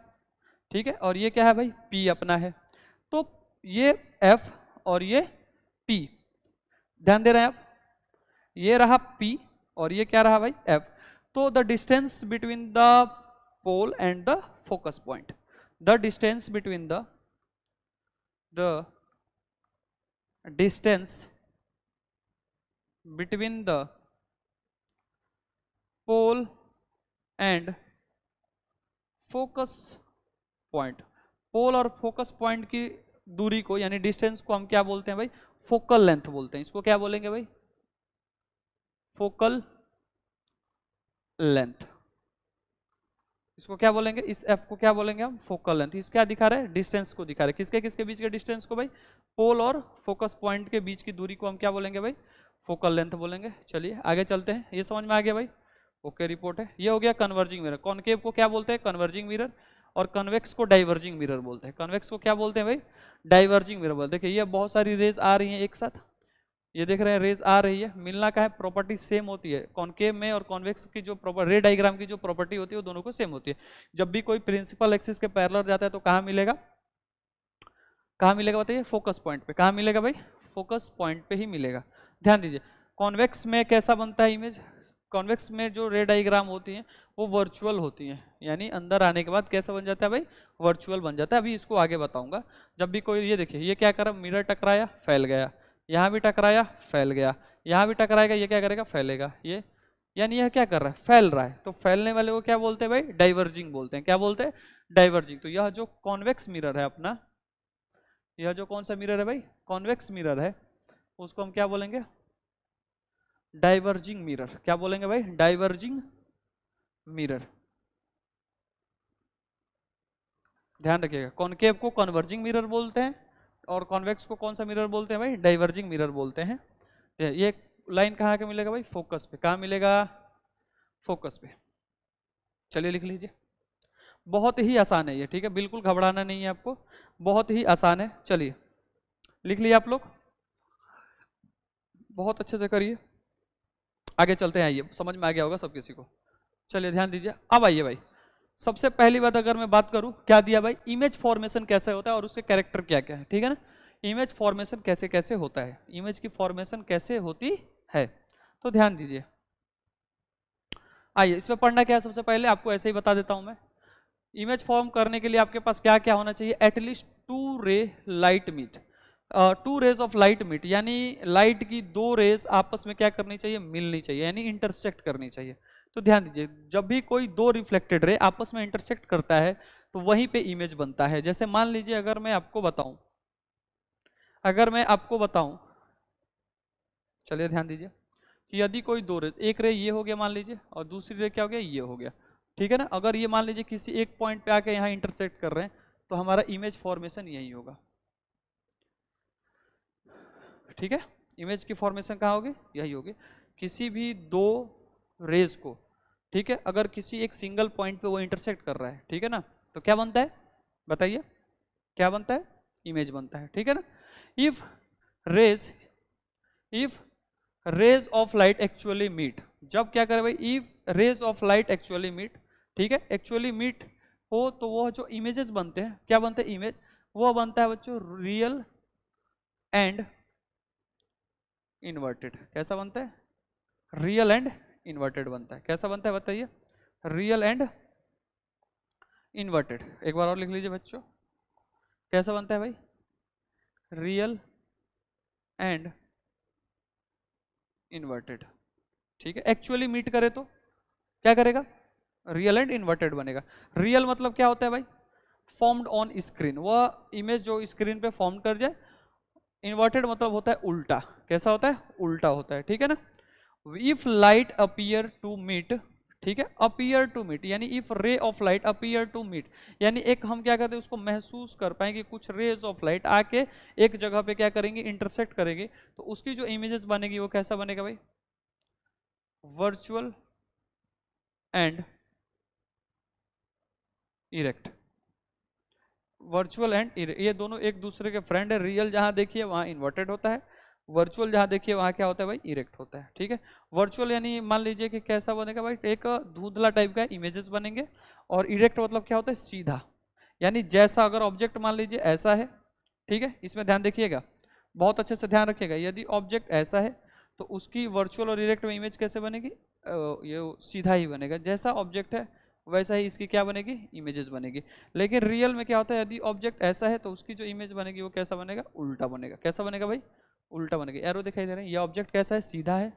ठीक है, और ये क्या है भाई? पी अपना है। तो ये एफ और ये पी, ध्यान दे रहे हैं आप? ये रहा पी और ये क्या रहा भाई? एफ। तो the distance between the pole and the focus point, the distance between the distance between the pole and focus point, pole और फोकस पॉइंट की दूरी को यानी डिस्टेंस को हम क्या बोलते हैं भाई? फोकल लेंथ बोलते हैं। इसको क्या बोलेंगे भाई? Focal length. इसको क्या बोलेंगे? इस एफ को क्या बोलेंगे हम? Focal length. इस क्या दिखा रहा है? डिस्टेंस को दिखा रहा है। किसके किसके बीच के डिस्टेंस को भाई? पोल और फोकस पॉइंट के बीच की दूरी को हम क्या बोलेंगे भाई? फोकल लेंथ बोलेंगे। चलिए आगे चलते हैं। ये समझ में आ गया भाई? ओके, रिपोर्ट है। ये हो गया कन्वर्जिंग मिरर। कॉनकेव को क्या बोलते हैं? Converging mirror. और कन्वेक्स को डाइवर्जिंग मिरर बोलते हैं। कन्वेक्स को क्या बोलते हैं भाई? डाइवर्जिंग मिरर बोलते हैं। देखिए ये बहुत सारी रेज आ रही हैं एक साथ, ये देख रहे हैं रेज आ रही है, मिलना का है, प्रॉपर्टी सेम होती है। कॉनकेव में और कॉन्वेक्स की जो रे डायग्राम की जो प्रॉपर्टी होती है वो दोनों को सेम होती है। जब भी कोई प्रिंसिपल एक्सिस के पैरेलल जाता है तो कहाँ मिलेगा? कहाँ मिलेगा बताइए? फोकस पॉइंट पे। कहाँ मिलेगा भाई? फोकस पॉइंट पे ही मिलेगा। ध्यान दीजिए, कॉन्वेक्स में कैसा बनता है इमेज? कॉन्वेक्स में जो रे डायग्राम होती हैं वो वर्चुअल होती हैं, यानी अंदर आने के बाद कैसा बन जाता है भाई? वर्चुअल बन जाता है। अभी इसको आगे बताऊंगा। जब भी कोई, ये देखिए ये क्या करा, मिरर टकराया फैल गया, यहाँ भी टकराया फैल गया, यहाँ भी टकराएगा, ये क्या करेगा? फैलेगा। ये यानी यह क्या कर रहा है? फैल रहा है। तो फैलने वाले को क्या बोलते हैं भाई? डाइवर्जिंग बोलते हैं। क्या बोलते हैं? डाइवर्जिंग। तो यह जो कॉन्वेक्स मिरर है अपना, यह जो कौन सा मिरर है भाई? कॉन्वेक्स मिरर है, उसको हम क्या बोलेंगे? Diverging mirror. क्या बोलेंगे भाई? Diverging mirror. ध्यान रखिएगा, कॉनकेव को कन्वर्जिंग मिरर बोलते हैं और कॉन्वेक्स को कौन सा मिरर बोलते हैं भाई? डाइवर्जिंग मिरर बोलते हैं। ये लाइन कहाँ के मिलेगा भाई? फोकस पे। कहाँ मिलेगा? फोकस पे। चलिए लिख लीजिए। बहुत ही आसान है ये, ठीक है, बिल्कुल घबराना नहीं है आपको, बहुत ही आसान है। चलिए लिख लिया आप लोग, बहुत अच्छे से करिए। आगे चलते हैं, आइए, समझ में आ गया होगा सब किसी को। चलिए ध्यान दीजिए। अब आइए भाई, सबसे पहली बात अगर मैं बात करूं, क्या दिया भाई? इमेज फॉर्मेशन कैसे होता है और उसके कैरेक्टर क्या क्या है, ठीक है ना? इमेज फॉर्मेशन कैसे कैसे होता है, इमेज की फॉर्मेशन कैसे होती है, तो ध्यान दीजिए। आइए इसमें पढ़ना क्या है, सबसे पहले आपको ऐसे ही बता देता हूं मैं। इमेज फॉर्म करने के लिए आपके पास क्या क्या होना चाहिए? At least two ray light meet, two rays of light meet, यानी लाइट की दो रेज आपस में क्या करनी चाहिए? मिलनी चाहिए, यानी इंटरसेक्ट करनी चाहिए। तो ध्यान दीजिए, जब भी कोई दो रिफ्लेक्टेड रे आपस में इंटरसेक्ट करता है तो वहीं पे इमेज बनता है। जैसे मान लीजिए अगर मैं आपको बताऊं, अगर मैं आपको बताऊं, चलिए ध्यान दीजिए कि यदि कोई दो रे, एक रे ये हो गया मान लीजिए और दूसरी रे क्या हो गया? ये हो गया, ठीक है ना? अगर ये मान लीजिए किसी एक पॉइंट पे आके यहाँ इंटरसेक्ट कर रहे हैं तो हमारा इमेज फॉर्मेशन यही होगा, ठीक है? इमेज की फॉर्मेशन कहाँ होगी? यही होगी। किसी भी दो रेज को, ठीक है, अगर किसी एक सिंगल पॉइंट पे वो इंटरसेक्ट कर रहा है, ठीक है ना, तो क्या बनता है? बताइए क्या बनता है? इमेज बनता है, ठीक है ना? If rays, if rays of light actually meet, जब क्या करे भाई? If rays of light actually meet, ठीक है, एक्चुअली मीट हो तो वो जो इमेजेस बनते हैं, क्या बनते हैं? इमेज। वो बनता है बच्चों रियल एंड इन्वर्टेड। कैसा बनता है? रियल एंड इन्वर्टेड बनता है। कैसा बनता है बताइए? Real and inverted. एक बार और लिख लीजिए बच्चों, कैसा बनता है भाई? रियल एंड इन्वर्टेड, ठीक है। एक्चुअली मीट करे तो क्या करेगा? रियल एंड इन्वर्टेड बनेगा। रियल मतलब क्या होता है भाई? फॉर्म्ड ऑन स्क्रीन, वह इमेज जो स्क्रीन पे फॉर्म कर जाए। इन्वर्टेड मतलब होता है उल्टा। कैसा होता है? उल्टा होता है, ठीक है ना? If light appear to meet, ठीक है, अपीयर टू मीट यानी if ray of light appear to meet, यानी एक हम क्या करते हैं उसको महसूस कर पाएंगे, कुछ रेज ऑफ लाइट आके एक जगह पे क्या करेंगे? इंटरसेक्ट करेंगे, तो उसकी जो इमेजेस बनेगी वो कैसा बनेगा भाई? Virtual and erect. Virtual and ये दोनों एक दूसरे के फ्रेंड है। रियल जहां देखिए वहां इन्वर्टेड होता है, वर्चुअल जहां देखिए वहां क्या होता है भाई? इरेक्ट होता है, ठीक है। वर्चुअल यानी मान लीजिए कि कैसा बनेगा भाई? एक धुंधला टाइप का इमेजेस बनेंगे, और इरेक्ट मतलब क्या होता है? सीधा, यानी जैसा अगर ऑब्जेक्ट मान लीजिए ऐसा है, ठीक है, इसमें ध्यान देखिएगा, बहुत अच्छे से ध्यान रखिएगा। यदि ऑब्जेक्ट ऐसा है तो उसकी वर्चुअल और इरेक्ट में इमेज कैसे बनेगी? ये सीधा ही बनेगा। जैसा ऑब्जेक्ट है वैसा ही इसकी क्या बनेगी? इमेजेस बनेगी। लेकिन रियल में क्या होता है? यदि ऑब्जेक्ट ऐसा है तो उसकी जो इमेज बनेगी वो कैसा बनेगा? उल्टा बनेगा। कैसा बनेगा भाई? उल्टा बनेगा। एरो दिखाई दे रहे हैं, ये ऑब्जेक्ट कैसा है? सीधा है,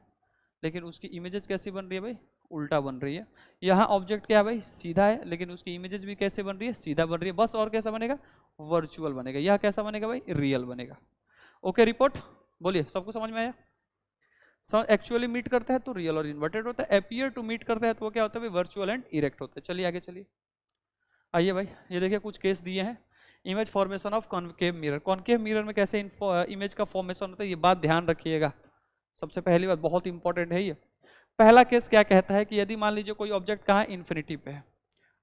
लेकिन उसकी इमेजेस कैसी बन रही है भाई? उल्टा बन रही है। यहाँ ऑब्जेक्ट क्या है भाई? सीधा है, लेकिन उसकी इमेजेस भी कैसे बन रही है? सीधा बन रही है। बस और कैसा बनेगा? वर्चुअल बनेगा, यह कैसा बनेगा भाई, रियल बनेगा। ओके रिपोर्ट, बोलिए सबको समझ में आया? एक्चुअली मीट करता है तो रियल और इन्वर्टेड होता है, अपीयर टू मीट करता है तो वो क्या होता है, वर्चुअल एंड इरेक्ट होता है। चलिए आगे चलिए, आइए भाई ये देखिए कुछ केस दिए हैं। Image formation of concave mirror, concave mirror में कैसे इमेज का फॉर्मेशन होता है, ये बात ध्यान रखिएगा। सबसे पहली बात बहुत इंपॉर्टेंट है ये। पहला केस क्या कहता है कि यदि मान लीजिए कोई ऑब्जेक्ट कहाँ इन्फिनिटी पे है।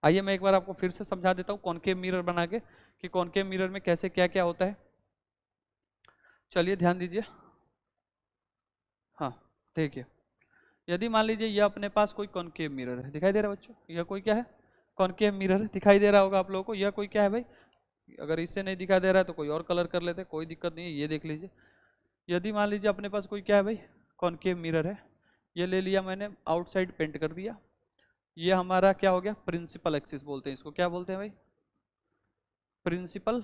आइए मैं एक बार आपको फिर से समझा देता हूँ कॉन्केव मिरर बना के कि कॉन्केव मिरर में कैसे क्या क्या होता है। चलिए ध्यान दीजिए, हाँ देखिए, यदि मान लीजिए यह अपने पास कोई कॉन्केव मिरर है, दिखाई दे रहा है बच्चों, यह कोई क्या है, कॉन्केव मिरर दिखाई दे रहा होगा आप लोगों को। यह कोई क्या है भाई, अगर इससे नहीं दिखाई दे रहा है तो कोई और कलर कर लेते, कोई दिक्कत नहीं है, ये देख लीजिए। यदि मान लीजिए अपने पास कोई क्या है भाई, कॉन्केव मिरर है, ये ले लिया मैंने, आउटसाइड पेंट कर दिया, ये हमारा क्या हो गया, प्रिंसिपल एक्सिस बोलते हैं इसको, क्या बोलते हैं भाई, प्रिंसिपल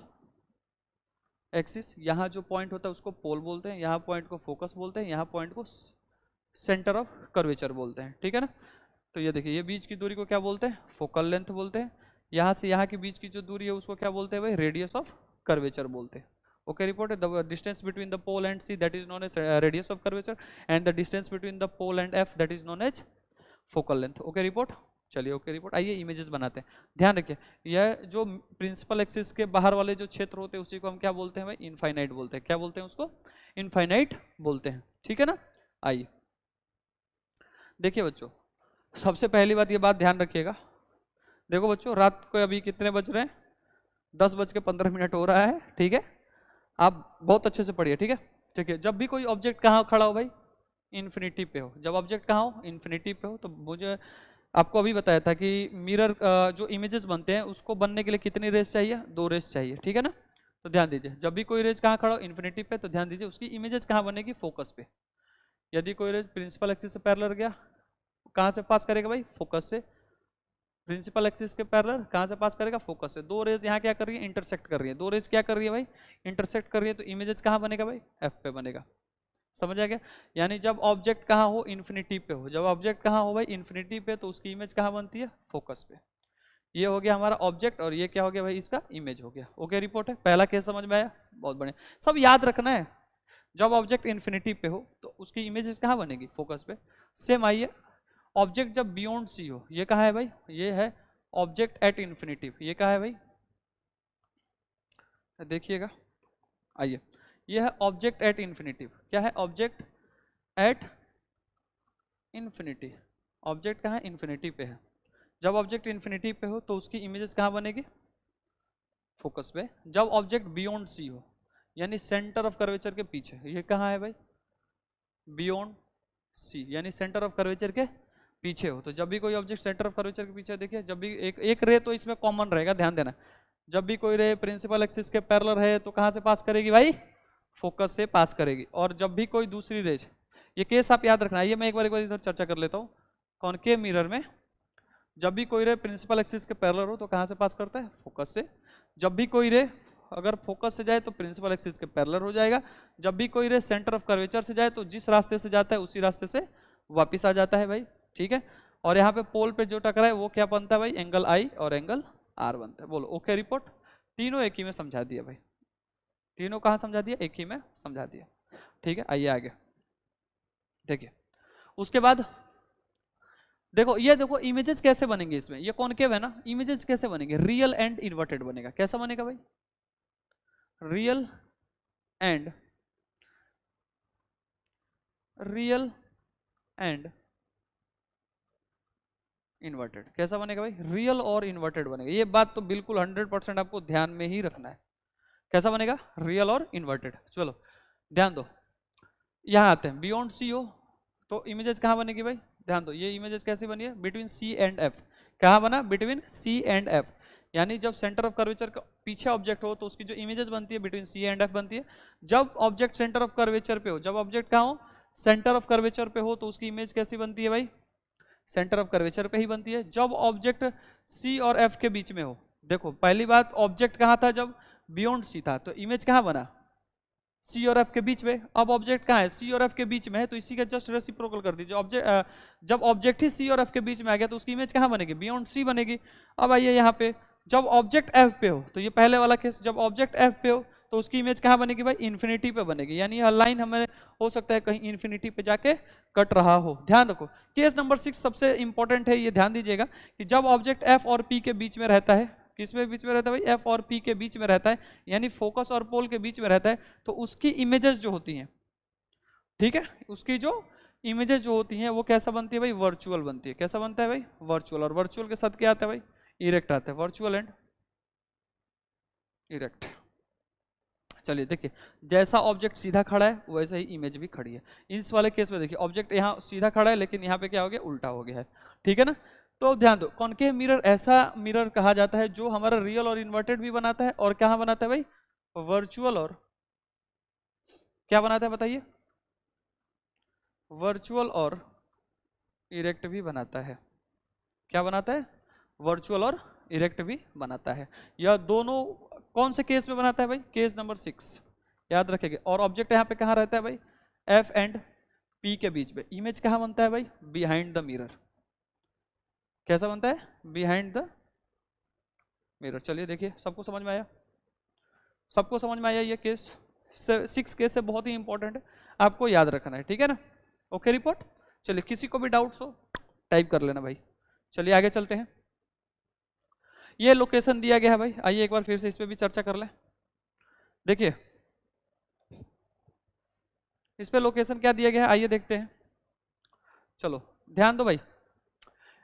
एक्सिस। यहाँ जो पॉइंट होता है उसको पोल बोलते हैं, यहाँ पॉइंट को फोकस बोलते हैं, यहाँ पॉइंट को सेंटर ऑफ कर्वेचर बोलते हैं, ठीक है ना। तो ये देखिए, ये बीच की दूरी को क्या बोलते हैं, फोकल लेंथ बोलते हैं। यहाँ से यहाँ के बीच की जो दूरी है उसको क्या बोलते हैं भाई, रेडियस ऑफ कर्वेचर बोलते हैं। Okay report, the distance between the pole and C that is known as radius of curvature and the distance between the pole and F that is known as focal length. Okay report, चलिए okay report, आइए images बनाते हैं। ध्यान रखिए, यह जो principal axis के बाहर वाले जो क्षेत्र होते हैं उसी को हम क्या बोलते हैं भाई, इनफाइनाइट बोलते हैं। क्या बोलते हैं उसको, इनफाइनाइट बोलते हैं, ठीक है ना। आइए देखिए बच्चों, सबसे पहली बात, ये बात ध्यान रखिएगा। देखो बच्चों, रात को अभी कितने बज रहे हैं, 10:15 हो रहा है, ठीक है। आप बहुत अच्छे से पढ़िए, ठीक है। ठीक है, जब भी कोई ऑब्जेक्ट कहाँ खड़ा हो भाई, इन्फिनिटी पे हो, जब ऑब्जेक्ट कहाँ हो, इन्फिनिटी पे हो, तो मुझे आपको अभी बताया था कि मिरर जो इमेजेस बनते हैं उसको बनने के लिए कितनी रेस चाहिए, 2 रेस चाहिए, ठीक है ना। तो ध्यान दीजिए, जब भी कोई रेस कहाँ खड़ा हो, इन्फिनिटी पे, तो ध्यान दीजिए उसकी इमेजेस कहाँ बनेगी, फोकस पे। यदि कोई रेस प्रिंसिपल एक्सिस से पैरेलल गया, कहाँ से पास करेगा भाई, फोकस से। प्रिंसिपल एक्सिस के पैरेलल कहाँ से पास करेगा, फोकस से। 2 रेज यहाँ क्या कर रही है, इंटरसेक्ट कर रही है। 2 रेज क्या कर रही है भाई, इंटरसेक्ट कर रही है, तो इमेजेस कहाँ बनेगा भाई, एफ पे बनेगा। समझ आ गया। यानी जब ऑब्जेक्ट कहाँ हो, इन्फिनिटी पे हो, जब ऑब्जेक्ट कहाँ हो भाई, इन्फिनिटी पे, तो उसकी इमेज कहाँ बनती है, फोकस पे। ये हो गया हमारा ऑब्जेक्ट और ये क्या हो गया भाई, इसका इमेज हो गया। ओके रिपोर्ट है, पहला केस समझ में आया, बहुत बढ़िया। सब याद रखना है, जब ऑब्जेक्ट इन्फिनिटी पे हो तो उसकी इमेजेस कहाँ बनेगी, फोकस पे। सेम आइए, ऑब्जेक्ट जब बियॉन्ड सी हो, ये कहाँ है भाई, ये है ऑब्जेक्ट एट इन्फिनिटी, ये कहाँ है भाई, देखिएगा, आइए, ये है ऑब्जेक्ट एट इन्फिनिटी। क्या है, ऑब्जेक्ट एट इन्फिनिटी। ऑब्जेक्ट कहाँ है, इन्फिनिटी पे है। जब ऑब्जेक्ट इन्फिनिटी पे हो तो उसकी इमेजेस कहाँ बनेगी, फोकस पे। जब ऑब्जेक्ट बियॉन्ड सी हो, यानी सेंटर ऑफ कर्वेचर के पीछे, ये कहाँ है भाई, बियॉन्ड सी, यानी सेंटर ऑफ कर्वेचर के पीछे हो। तो जब भी कोई ऑब्जेक्ट सेंटर ऑफ कर्वेचर के पीछे, देखिए जब भी एक रे तो इसमें कॉमन रहेगा, ध्यान देना। जब भी कोई रे प्रिंसिपल एक्सिस के पैरेलल है तो कहाँ से पास करेगी भाई, फोकस से पास करेगी। और जब भी कोई दूसरी रेज, ये केस आप याद रखना। ये मैं एक बार इधर चर्चा कर लेता हूँ। कॉन्केव मिरर में जब भी कोई रे प्रिंसिपल एक्सिस के पैरेलल हो तो कहाँ से पास करता है, फोकस से। जब भी कोई रे अगर फोकस से जाए तो प्रिंसिपल एक्सिस के पैरेलल हो जाएगा। जब भी कोई रे सेंटर ऑफ कर्वेचर से जाए तो जिस रास्ते से जाता है उसी रास्ते से वापिस आ जाता है भाई, ठीक है। और यहाँ पे पोल पे जो टकराए वो क्या बनता है भाई, एंगल आई और एंगल आर बनता है। बोलो ओके रिपोर्ट, तीनों एक ही में समझा दिया भाई, तीनों कहाँ समझा दिया, एक ही में समझा दिया, ठीक है। आइए आगे देखिए, उसके बाद देखो, ये देखो इमेजेस कैसे बनेंगे इसमें, ये कॉनकेव है ना, इमेजेस कैसे बनेंगे, रियल एंड इन्वर्टेड बनेगा। कैसा बनेगा भाई, रियल एंड इन्वर्टेड। कैसा बनेगा भाई, रियल और इन्वर्टेड बनेगा। ये बात तो बिल्कुल 100% आपको ध्यान में ही रखना है। कैसा बनेगा, रियल और इन्वर्टेड। चलो ध्यान दो, यहाँ आते हैं, बियॉन्ड सी हो तो इमेजेस कहाँ बनेगी भाई, ध्यान दो, ये इमेजेस कैसी बनी है, बिटवीन सी एंड एफ। कहाँ बना, बिटवीन सी एंड एफ। यानी जब सेंटर ऑफ कर्वेचर का पीछे ऑब्जेक्ट हो तो उसकी जो इमेजेस बनती है बिटवीन सी एंड एफ बनती है। जब ऑब्जेक्ट सेंटर ऑफ कर्वेचर पे हो, जब ऑब्जेक्ट कहाँ हो, सेंटर ऑफ कर्वेचर पे हो तो उसकी इमेज कैसी बनती है भाई, सेंटर ऑफ कर्वेचर पे ही बनती है। जब ऑब्जेक्ट सी और एफ के बीच में हो, देखो पहली बात ऑब्जेक्ट कहाँ था, जब बियॉन्ड सी था तो इमेज कहाँ बना, सी और एफ के बीच में। अब ऑब्जेक्ट कहाँ है, सी और एफ के बीच में है तो इसी का जस्ट रेसिप्रोकल कर दीजिए। ऑब्जेक्ट जब ऑब्जेक्ट ही सी और एफ के बीच में आ गया तो उसकी इमेज कहाँ बनेगी, बियॉन्ड सी बनेगी। अब आइए यहाँ पे, जब ऑब्जेक्ट एफ पे हो, तो ये पहले वाला केस, जब ऑब्जेक्ट एफ पे हो तो उसकी इमेज कहाँ बनेगी भाई, इन्फिनिटी पे बनेगी, यानी यह लाइन हमें हो सकता है कहीं इन्फिनिटी पे जाके कट रहा हो। ध्यान रखो केस नंबर 6 सबसे इंपॉर्टेंट है, ये ध्यान दीजिएगा कि जब ऑब्जेक्ट एफ और पी के बीच में रहता है, किस में बीच में रहता है भाई, एफ और पी के बीच में रहता है, यानी फोकस और पोल के बीच में रहता है, तो उसकी इमेजेस जो होती हैं, ठीक है, उसकी जो इमेजेस जो होती हैं वो कैसा बनती है भाई, वर्चुअल बनती है। कैसा बनता है भाई, वर्चुअल। और वर्चुअल के साथ क्या आता है भाई, इरेक्ट आता है, वर्चुअल एंड इरेक्ट। चलिए देखिए, जैसा ऑब्जेक्ट सीधा खड़ा है वैसे ही इमेज भी खड़ी है। इस वाले केस में देखिए ऑब्जेक्ट यहाँ सीधा खड़ा है लेकिन यहाँ पे क्या हो गया, उल्टा हो गया है, ठीक है ना। तो ध्यान दो, कॉनकेव मिरर ऐसा मिरर कहा जाता है जो हमारा रियल और इन्वर्टेड भी बनाता है, और कहाँ बनाता है भाई, वर्चुअल और क्या बनाता है बताइए, वर्चुअल और इरेक्ट भी बनाता है। क्या बनाता है, वर्चुअल और इरेक्ट भी बनाता है। यह दोनों कौन से केस में बनाता है भाई, केस नंबर 6 याद रखेंगे। और ऑब्जेक्ट यहाँ पे कहाँ रहता है भाई, एफ एंड पी के बीच में। इमेज कहाँ बनता है भाई, बिहाइंड द मिरर। कैसा बनता है, बिहाइंड द मिरर। चलिए देखिए, सबको समझ में आया, सबको समझ में आया। ये केस 6 केस से बहुत ही इंपॉर्टेंट है, आपको याद रखना है, ठीक है ना। Okay report. चलिए किसी को भी डाउट्स हो टाइप कर लेना भाई। चलिए आगे चलते हैं। ये लोकेशन दिया गया है भाई, आइए एक बार फिर से इस पे भी चर्चा कर लें। देखिए इस पे लोकेशन क्या दिया गया है, आइए देखते हैं। चलो ध्यान दो भाई,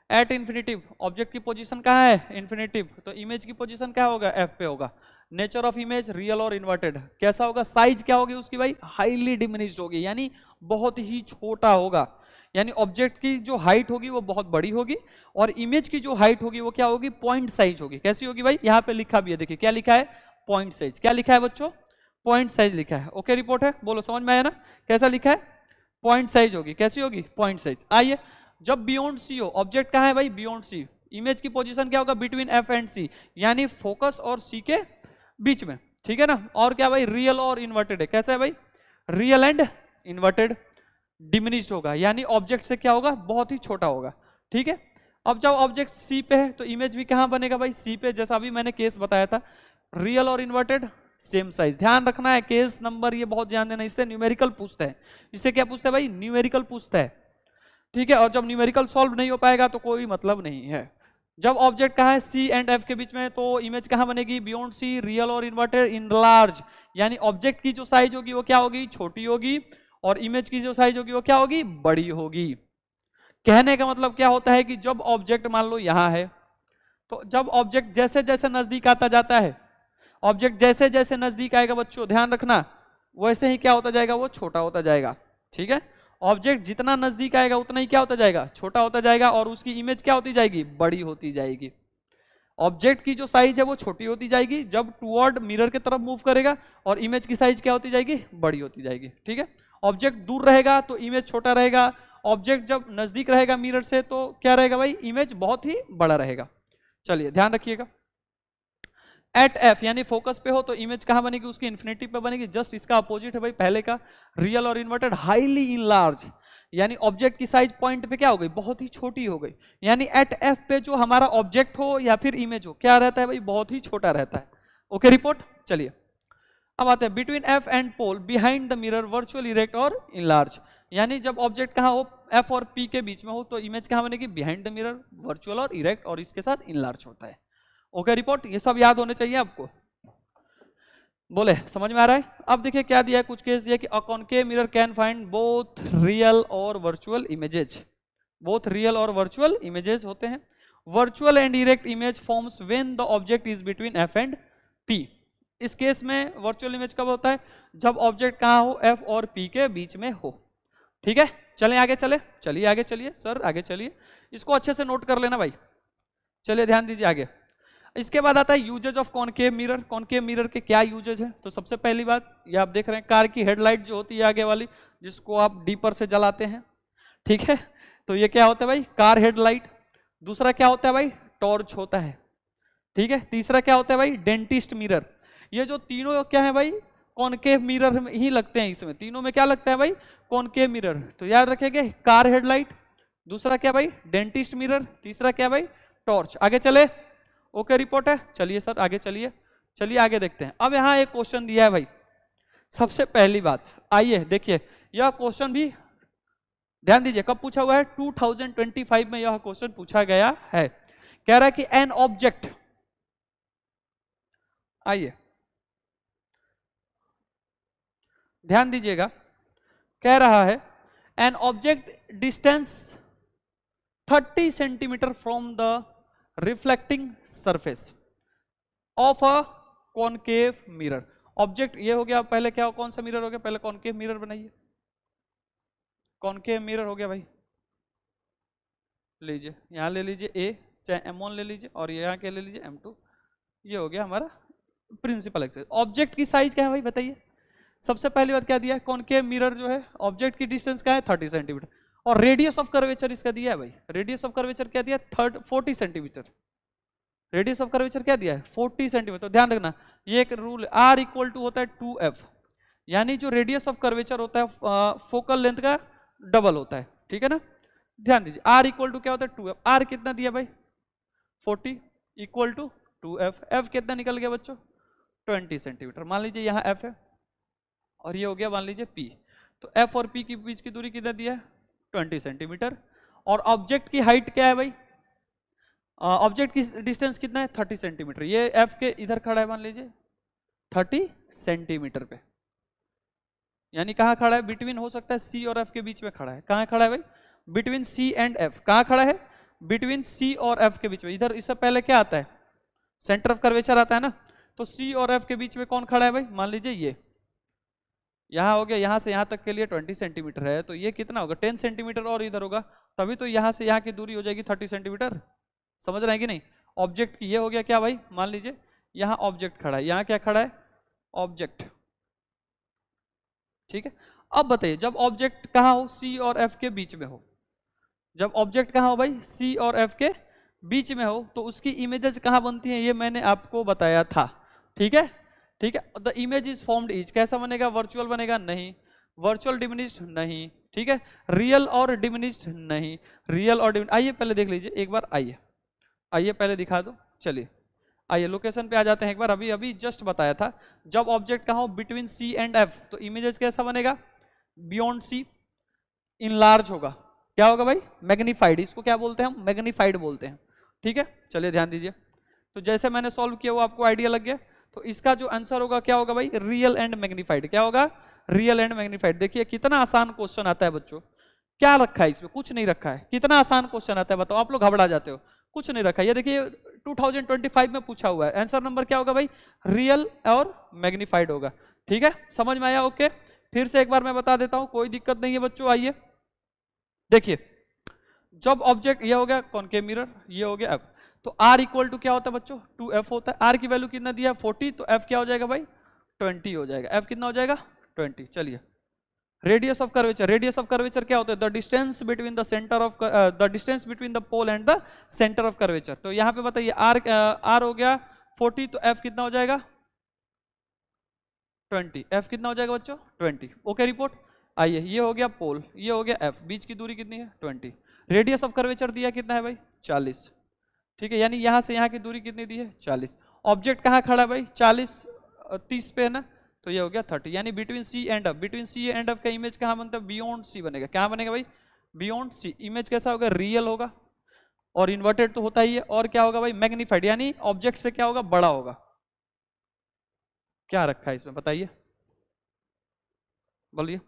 एट इन्फिनिटिव ऑब्जेक्ट की पोजीशन कहाँ है, इन्फिनिटिव, तो इमेज की पोजीशन क्या होगा, एफ पे होगा। नेचर ऑफ इमेज रियल और इन्वर्टेड, कैसा होगा, साइज क्या होगी उसकी भाई, हाईली डिमिनिश्ड होगी, यानी बहुत ही छोटा होगा। यानी ऑब्जेक्ट की जो हाइट होगी वो बहुत बड़ी होगी, और इमेज की जो हाइट होगी वो क्या होगी, पॉइंट साइज होगी। कैसी होगी भाई, यहाँ पे लिखा भी है, देखिए क्या लिखा है, पॉइंट साइज। क्या लिखा है बच्चों, पॉइंट साइज लिखा है। ओके रिपोर्ट है, बोलो समझ में आया ना, कैसा लिखा है, पॉइंट साइज होगी। कैसी होगी, पॉइंट साइज। आइए, जब बियॉन्ड सी हो, ऑब्जेक्ट कहाँ है भाई, बियॉन्ड सी, इमेज की पोजीशन क्या होगा, बिटवीन एफ एंड सी, यानी फोकस और सी के बीच में, ठीक है ना। और क्या भाई, रियल और इन्वर्टेड है। कैसा है भाई, रियल एंड इन्वर्टेड। डिमिनिश्ड होगा, यानी ऑब्जेक्ट से क्या होगा, बहुत ही छोटा होगा, ठीक है। अब जब ऑब्जेक्ट सी पे है तो इमेज भी कहाँ बनेगा भाई, सी पे, जैसा अभी मैंने केस बताया था, रियल और इन्वर्टेड सेम साइज। ध्यान रखना है केस नंबर, ये बहुत ध्यान देना, इससे न्यूमेरिकल पूछता है। इससे क्या पूछता है भाई, न्यूमेरिकल पूछता है, ठीक है। और जब न्यूमेरिकल सॉल्व नहीं हो पाएगा तो कोई मतलब नहीं है। जब ऑब्जेक्ट कहाँ है, सी एंड एफ के बीच में, तो इमेज कहाँ बनेगी, बियॉन्ड सी, रियल और इन्वर्टेड, इन लार्ज, यानी ऑब्जेक्ट की जो साइज होगी वो क्या होगी, छोटी होगी, और इमेज की जो साइज होगी वो क्या होगी, बड़ी होगी। कहने का मतलब क्या होता है कि जब ऑब्जेक्ट मान लो यहां है, तो जब ऑब्जेक्ट जैसे जैसे नजदीक आता जाता है, ऑब्जेक्ट जैसे जैसे नजदीक आएगा बच्चों ध्यान रखना, वैसे ही क्या होता जाएगा, वो छोटा होता जाएगा, ठीक है। ऑब्जेक्ट जितना नजदीक आएगा उतना ही क्या होता जाएगा, छोटा होता जाएगा, और उसकी इमेज क्या होती जाएगी, बड़ी होती जाएगी। ऑब्जेक्ट की जो साइज है वो छोटी होती जाएगी जब टुवर्ड मिरर की तरफ मूव करेगा, और इमेज की साइज क्या होती जाएगी, बड़ी होती जाएगी, ठीक है। ऑब्जेक्ट दूर रहेगा तो इमेज छोटा रहेगा, ऑब्जेक्ट जब नजदीक रहेगा मिरर से तो क्या रहेगा भाई, इमेज बहुत ही बड़ा रहेगा। चलिए ध्यान रखिएगा, एट एफ यानी फोकस पे हो तो इमेज कहां बनेगी, उसकी इन्फिनिटी पे बनेगी। जस्ट इसका अपोजिट है भाई पहले का, रियल और इन्वर्टेड हाईली इन लार्ज, यानी ऑब्जेक्ट की साइज पॉइंट पे क्या हो गई, बहुत ही छोटी हो गई। यानी एट एफ पे जो हमारा ऑब्जेक्ट हो या फिर इमेज हो, क्या रहता है भाई, बहुत ही छोटा रहता है। Okay report. चलिए अब आते हैं, between F and pole behind the mirror virtual erect और इनलार्ज, यानी जब ऑब्जेक्ट कहाँ हो, एफ और पी के बीच में हो, तो इमेज कहाँ बनेगी, बिहाइंड द मिरर, वर्चुअल और इरेक्ट, और इसके साथ इनलार्ज होता है। ओके रिपोर्ट, ये सब याद होने चाहिए आपको। बोले समझ में आ रहा है। अब देखिए क्या दिया है, कुछ केस दिया कि a concave mirror can find both real और वर्चुअल इमेजेस, बोथ रियल और वर्चुअल इमेजेस होते हैं। Virtual and erect image forms when the object is between F and P. इस केस में वर्चुअल इमेज कब होता है, जब ऑब्जेक्ट कहाँ हो, एफ और पी के बीच में हो, ठीक है। चलें आगे, चलिए आगे चलिए सर, आगे चलिए, इसको अच्छे से नोट कर लेना भाई। चलिए ध्यान दीजिए आगे। इसके बाद आता है uses of concave mirror. Concave mirror के क्या यूजेज है, तो सबसे पहली बात ये आप देख रहे हैं, कार की हेडलाइट जो होती है आगे वाली, जिसको आप डीपर से जलाते हैं, ठीक है, तो ये क्या होता है भाई, कार हेडलाइट। दूसरा क्या होता है भाई, टॉर्च होता है, ठीक है। तीसरा क्या होता है भाई, डेंटिस्ट मिरर। ये जो तीनों क्या है भाई, कॉनकेव मिरर में ही लगते हैं, इसमें तीनों में क्या लगता है भाई, कॉनकेव मिरर। तो याद रखेंगे, कार हेडलाइट, दूसरा क्या भाई, डेंटिस्ट मिरर, तीसरा क्या भाई, टॉर्च। आगे चले, ओके रिपोर्ट है। चलिए सर आगे चलिए, चलिए आगे देखते हैं। अब यहाँ एक क्वेश्चन दिया है भाई। सबसे पहली बात आइए देखिए, यह क्वेश्चन भी ध्यान दीजिए कब पूछा हुआ है, 2025 में यह क्वेश्चन पूछा गया है। कह रहा है कि एन ऑब्जेक्ट, आइए ध्यान दीजिएगा, कह रहा है an object distance 30 centimetre from the reflecting surface of a concave mirror. Object ये हो गया, पहले क्या कौन सा मिरर हो गया, पहले कॉनकेव मिरर बनाइए। कॉनकेव मिरर हो गया भाई, लीजिए यहां ले लीजिए ए, चाहे M1 ले लीजिए, और यहाँ के ले लीजिए M2। ये हो गया हमारा प्रिंसिपल एक्सिस। ऑब्जेक्ट की साइज क्या है भाई बताइए। सबसे पहली बात क्या दिया है, कॉनकेव मिरर जो है ऑब्जेक्ट की डिस्टेंस क्या है 30 सेंटीमीटर, और रेडियस ऑफ कर्वेचर इसका दिया है भाई। रेडियस ऑफ कर्वेचर क्या दिया है 40 सेंटीमीटर। रेडियस ऑफ कर्वेचर क्या दिया है 40 सेंटीमीटर। तो ध्यान रखना ये एक रूल, R इक्वल टू होता है 2F, यानी जो रेडियस ऑफ कर्वेचर होता है फोकल लेंथ का डबल होता है, ठीक है ना। ध्यान दीजिए R इक्वल टू क्या होता है 2F। R कितना दिया भाई 40 इक्वल टू 2F। F कितना निकल गया बच्चों 20 सेंटीमीटर। मान लीजिए यहाँ F है और ये हो गया मान लीजिए P। तो F और P के बीच की दूरी कितना दिया है 20 सेंटीमीटर। और ऑब्जेक्ट की हाइट क्या है भाई, ऑब्जेक्ट की डिस्टेंस कितना है 30 सेंटीमीटर। ये F के इधर खड़ा है मान लीजिए 30 सेंटीमीटर पे, यानी कहाँ खड़ा है, बिटवीन हो सकता है C और F के बीच में खड़ा है। कहाँ खड़ा है भाई, बिटवीन C एंड F। कहाँ खड़ा है, बिटवीन C और F के बीच में। इधर इससे पहले क्या आता है, सेंटर ऑफ कर्वेचर आता है ना। तो C और F के बीच में कौन खड़ा है भाई, मान लीजिए ये यहाँ हो गया, यहाँ से यहाँ तक के लिए 20 सेंटीमीटर है, तो ये कितना होगा 10 सेंटीमीटर और इधर होगा, तभी तो यहाँ से यहाँ की दूरी हो जाएगी 30 सेंटीमीटर। समझ रहे हैं कि नहीं। ऑब्जेक्ट की ये हो गया क्या भाई, मान लीजिए यहाँ ऑब्जेक्ट खड़ा है, यहाँ क्या खड़ा है ऑब्जेक्ट, ठीक है। अब बताइए जब ऑब्जेक्ट कहाँ हो, C और F के बीच में हो, जब ऑब्जेक्ट कहाँ हो भाई C और F के बीच में हो, तो उसकी इमेजेस कहाँ बनती हैं ये मैंने आपको बताया था, ठीक है। ठीक है, the image is formed is कैसा बनेगा, वर्चुअल बनेगा नहीं, वर्चुअल डिमिनिश्ड नहीं, ठीक है, रियल और डिमिनिश्ड नहीं, रियल और डिमिनिश्ड। आइए पहले देख लीजिए एक बार, आइए आइए पहले दिखा दो। चलिए आइए लोकेशन पे आ जाते हैं एक बार। अभी अभी जस्ट बताया था जब ऑब्जेक्ट कहाँ हो बिटवीन C एंड F, तो इमेजेस कैसा बनेगा बियॉन्ड C, इनलार्ज होगा, क्या होगा भाई मैग्नीफाइड। इसको क्या बोलते हैं हम, मैग्नीफाइड बोलते हैं, ठीक है। चलिए ध्यान दीजिए, तो जैसे मैंने सॉल्व किया वो आपको आइडिया लग गया। तो इसका जो आंसर होगा क्या होगा भाई, रियल एंड मैग्नीफाइड। क्या होगा, रियल एंड मैग्नीफाइड। देखिए कितना आसान क्वेश्चन आता है बच्चों, क्या रखा है इसमें, कुछ नहीं रखा है। कितना आसान क्वेश्चन आता है बताओ, आप लोग घबरा जाते हो, कुछ नहीं रखा है। ये देखिए 2025 में पूछा हुआ है, आंसर नंबर क्या होगा भाई, रियल और मैग्नीफाइड होगा, ठीक है। समझ में आया, ओके। फिर से एक बार मैं बता देता हूं, कोई दिक्कत नहीं है बच्चों। आइए देखिए, जब ऑब्जेक्ट ये हो गया कॉनकेव मिरर, ये हो गया F, तो R इक्वल टू क्या होता है बच्चों 2F होता है। R की वैल्यू कितना दिया 40, तो F क्या हो जाएगा भाई 20 हो जाएगा। F कितना हो जाएगा 20। चलिए radius of curvature, radius of curvature क्या होता है, the distance between the centre of the distance between the pole and the centre of curvature. तो यहाँ पे बताइए R हो गया 40, तो F कितना हो जाएगा 20। F कितना हो जाएगा बच्चों 20। Okay report. आइए ये हो गया पोल, ये हो गया F, बीच की दूरी कितनी है 20। रेडियस ऑफ कर्वेचर दिया कितना है भाई 40, ठीक है, यानी यहाँ से यहाँ की दूरी कितनी दी है 40। ऑब्जेक्ट कहाँ खड़ा है भाई 40 30 पे है ना, तो ये हो गया 30, यानी between C and F। Between C and F का इमेज कहाँ बनता है, बियॉन्ड C बनेगा। क्या बनेगा भाई बियॉन्ड C। इमेज कैसा होगा, रियल होगा, और इन्वर्टेड तो होता ही है, और क्या होगा भाई मैग्नीफाइड, यानी ऑब्जेक्ट से क्या होगा बड़ा होगा। क्या रखा है इसमें बताइए, बोलिए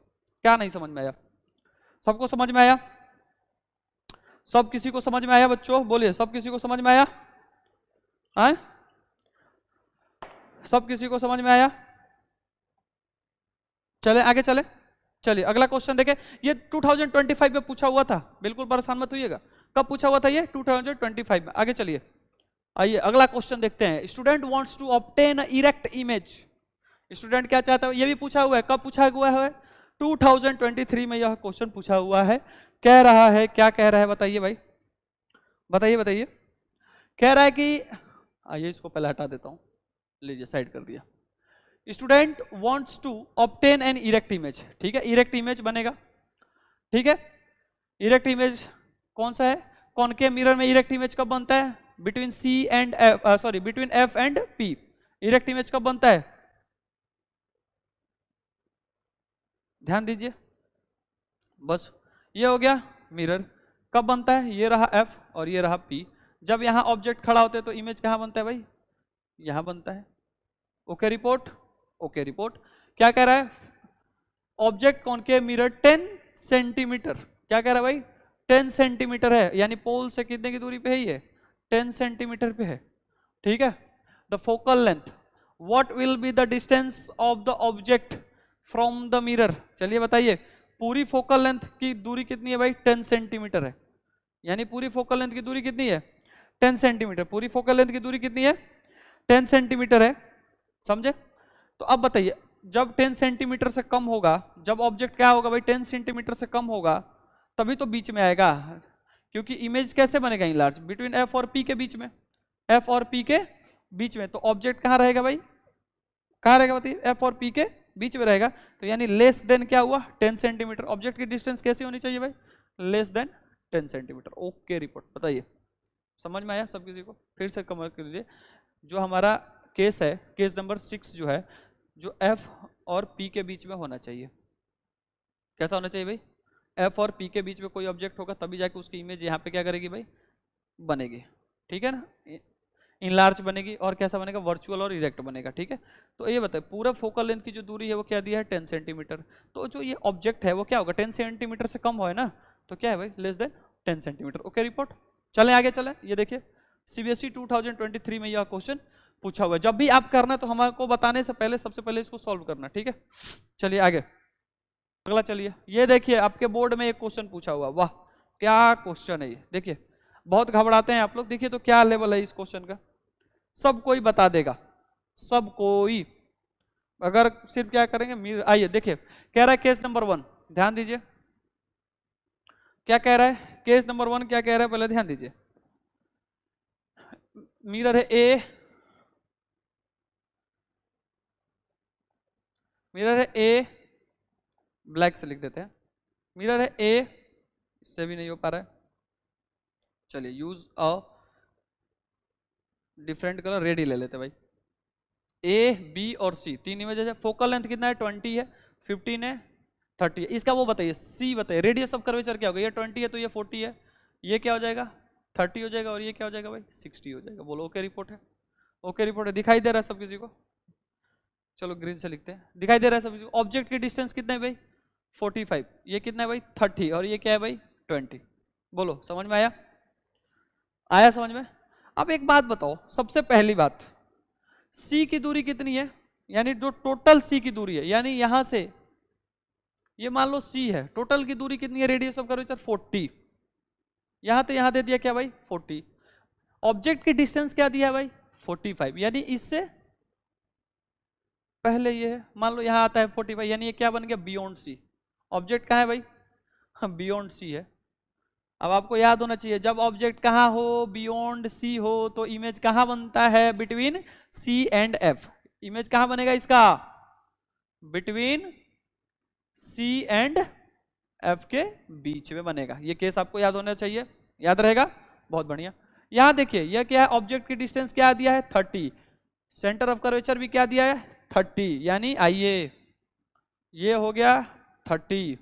क्या नहीं समझ में आया, सबको समझ में आया, सब किसी को समझ में आया बच्चों, बोलिए सब किसी को समझ में आया, आए सब किसी को समझ में आया। चले आगे चले, चलिए अगला क्वेश्चन देखें। ये 2025 में पूछा हुआ था, बिल्कुल परेशान मत होइएगा, कब पूछा हुआ था ये 2025 में। आगे चलिए, आइए अगला क्वेश्चन देखते हैं। Student wants to obtain erect image. Student क्या चाहता है, ये भी पूछा हुआ है, कब पूछा हुआ है 2023 में यह क्वेश्चन पूछा हुआ है। कह रहा है, क्या कह रहा है बताइए भाई, बताइए बताइए। कह रहा है कि आइए इसको पहले हटा देता हूं, लीजिए साइड कर दिया। Student wants to obtain an erect image, ठीक है, इरेक्ट इमेज बनेगा, ठीक है। इरेक्ट इमेज कौन सा है, कॉनकेव मिरर में इरेक्ट इमेज कब बनता है, between C and F, sorry between F and P. Erect image कब बनता है? ध्यान दीजिए, बस ये हो गया मिरर। कब बनता है? ये रहा एफ और ये रहा पी। जब यहां ऑब्जेक्ट खड़ा होता है तो इमेज कहां बनता है भाई? यहां बनता है। Okay report, okay report. क्या कह रहा है? Object concave mirror 10 centimetre. क्या कह रहा है भाई? 10 सेंटीमीटर है, यानी पोल से कितने की दूरी पे है ये? 10 सेंटीमीटर पे है, ठीक है। The focal length, what will be the distance of the object from the mirror? चलिए बताइए, पूरी फोकल लेंथ की दूरी कितनी है भाई? 10 सेंटीमीटर है, यानी पूरी फोकल लेंथ की दूरी कितनी है? 10 सेंटीमीटर। पूरी फोकल लेंथ की दूरी कितनी है? 10 सेंटीमीटर है, समझे? तो अब बताइए, जब 10 सेंटीमीटर से कम होगा, जब ऑब्जेक्ट क्या होगा भाई? 10 सेंटीमीटर से कम होगा, तभी तो बीच में आएगा। क्योंकि इमेज कैसे बनेगा इनलार्ज? बिटवीन एफ और पी के बीच में, एफ और पी के बीच में। तो ऑब्जेक्ट कहां रहेगा भाई? कहां रहेगा बताइए? एफ और पी के बीच में रहेगा। तो यानी लेस देन क्या हुआ? 10 सेंटीमीटर। ऑब्जेक्ट की डिस्टेंस कैसी होनी चाहिए भाई? Less than 10 centimetre. Okay report. बताइए, समझ में आया सब किसी को? फिर से कवर कर लीजिए। जो हमारा केस है, केस नंबर 6 जो है, जो एफ और पी के बीच में होना चाहिए। कैसा होना चाहिए भाई? एफ और पी के बीच में कोई ऑब्जेक्ट होगा, तभी जाके उसकी इमेज यहाँ पे क्या करेगी भाई? बनेगी, ठीक है ना। इनलार्ज बनेगी। और कैसा बनेगा? वर्चुअल और इरेक्ट बनेगा, ठीक है। तो ये बताए, पूरा फोकल लेंथ की जो दूरी है वो क्या दिया है? 10 सेंटीमीटर। तो जो ये ऑब्जेक्ट है वो क्या होगा? 10 सेंटीमीटर से कम हो ना, तो क्या है भाई? Less than 10 centimetre. Okay report. चलें आगे चलें। ये देखिए, सीबीएसई 2023 में यह क्वेश्चन पूछा हुआ है। जब भी आप करना तो हमारे बताने से पहले सबसे पहले इसको सॉल्व करना, ठीक है। चलिए आगे, अगला चलिए। ये देखिए, आपके बोर्ड में एक क्वेश्चन पूछा हुआ, वाह क्या क्वेश्चन है ये। देखिए, बहुत घबराते हैं आप लोग। देखिए तो क्या लेवल है इस क्वेश्चन का, सब कोई बता देगा, सब कोई। अगर सिर्फ क्या करेंगे, आइए देखिए, कह रहा है केस नंबर 1, ध्यान दीजिए क्या कह रहा है। केस नंबर 1 क्या कह रहा है, पहले ध्यान दीजिए। मिरर है ए, मिरर है ए, ब्लैक से लिख देते हैं। मिरर है ए, इससे भी नहीं हो पा रहा है, चलिए use a different colour, red ही ले लेते भाई। ए, बी और सी तीन इमेजेस है। फोकल लेंथ कितना है? 20 है, 15 है, 30 है। इसका वो बताइए, सी बताइए, रेडियस ऑफ कर्वेचर क्या होगा? ये 20 है तो ये 40 है, ये क्या हो जाएगा? 30 हो जाएगा, और ये क्या हो जाएगा भाई? 60 हो जाएगा। बोलो ओके रिपोर्ट है? ओके रिपोर्ट है। दिखाई दे रहा है सब किसी को? चलो ग्रीन से लिखते हैं, दिखाई दे रहा है सब किसी को? ऑब्जेक्ट की डिस्टेंस कितना है भाई? 45। ये कितना है भाई? 30। और ये क्या है भाई? 20। बोलो समझ में आया? आया समझ में? अब एक बात बताओ, सबसे पहली बात, सी की दूरी कितनी है? यानी जो टोटल सी की दूरी है, यानी यहां से ये मान लो सी है, टोटल की दूरी कितनी है? Radius of curvature 40। यहां तो यहां दे दिया क्या भाई? 40। ऑब्जेक्ट की डिस्टेंस क्या दिया है भाई? 45। यानी इससे पहले ये है, मान लो यहां आता है 45, यानी ये क्या बन गया? बियॉन्ड सी। ऑब्जेक्ट कहां है भाई? बियॉन्ड सी है। अब आपको याद होना चाहिए, जब ऑब्जेक्ट कहां हो? बियॉन्ड सी हो, तो इमेज कहां बनता है? Between C and F. Image कहां बनेगा इसका? बिटवीन सी एंड एफ के बीच में बनेगा। ये केस आपको याद होना चाहिए, याद रहेगा? बहुत बढ़िया। यहां देखिए, यह क्या है? ऑब्जेक्ट की डिस्टेंस क्या दिया है? 30। सेंटर ऑफ कर्वेचर भी क्या दिया है? 30। यानी आइए, ये हो गया 30,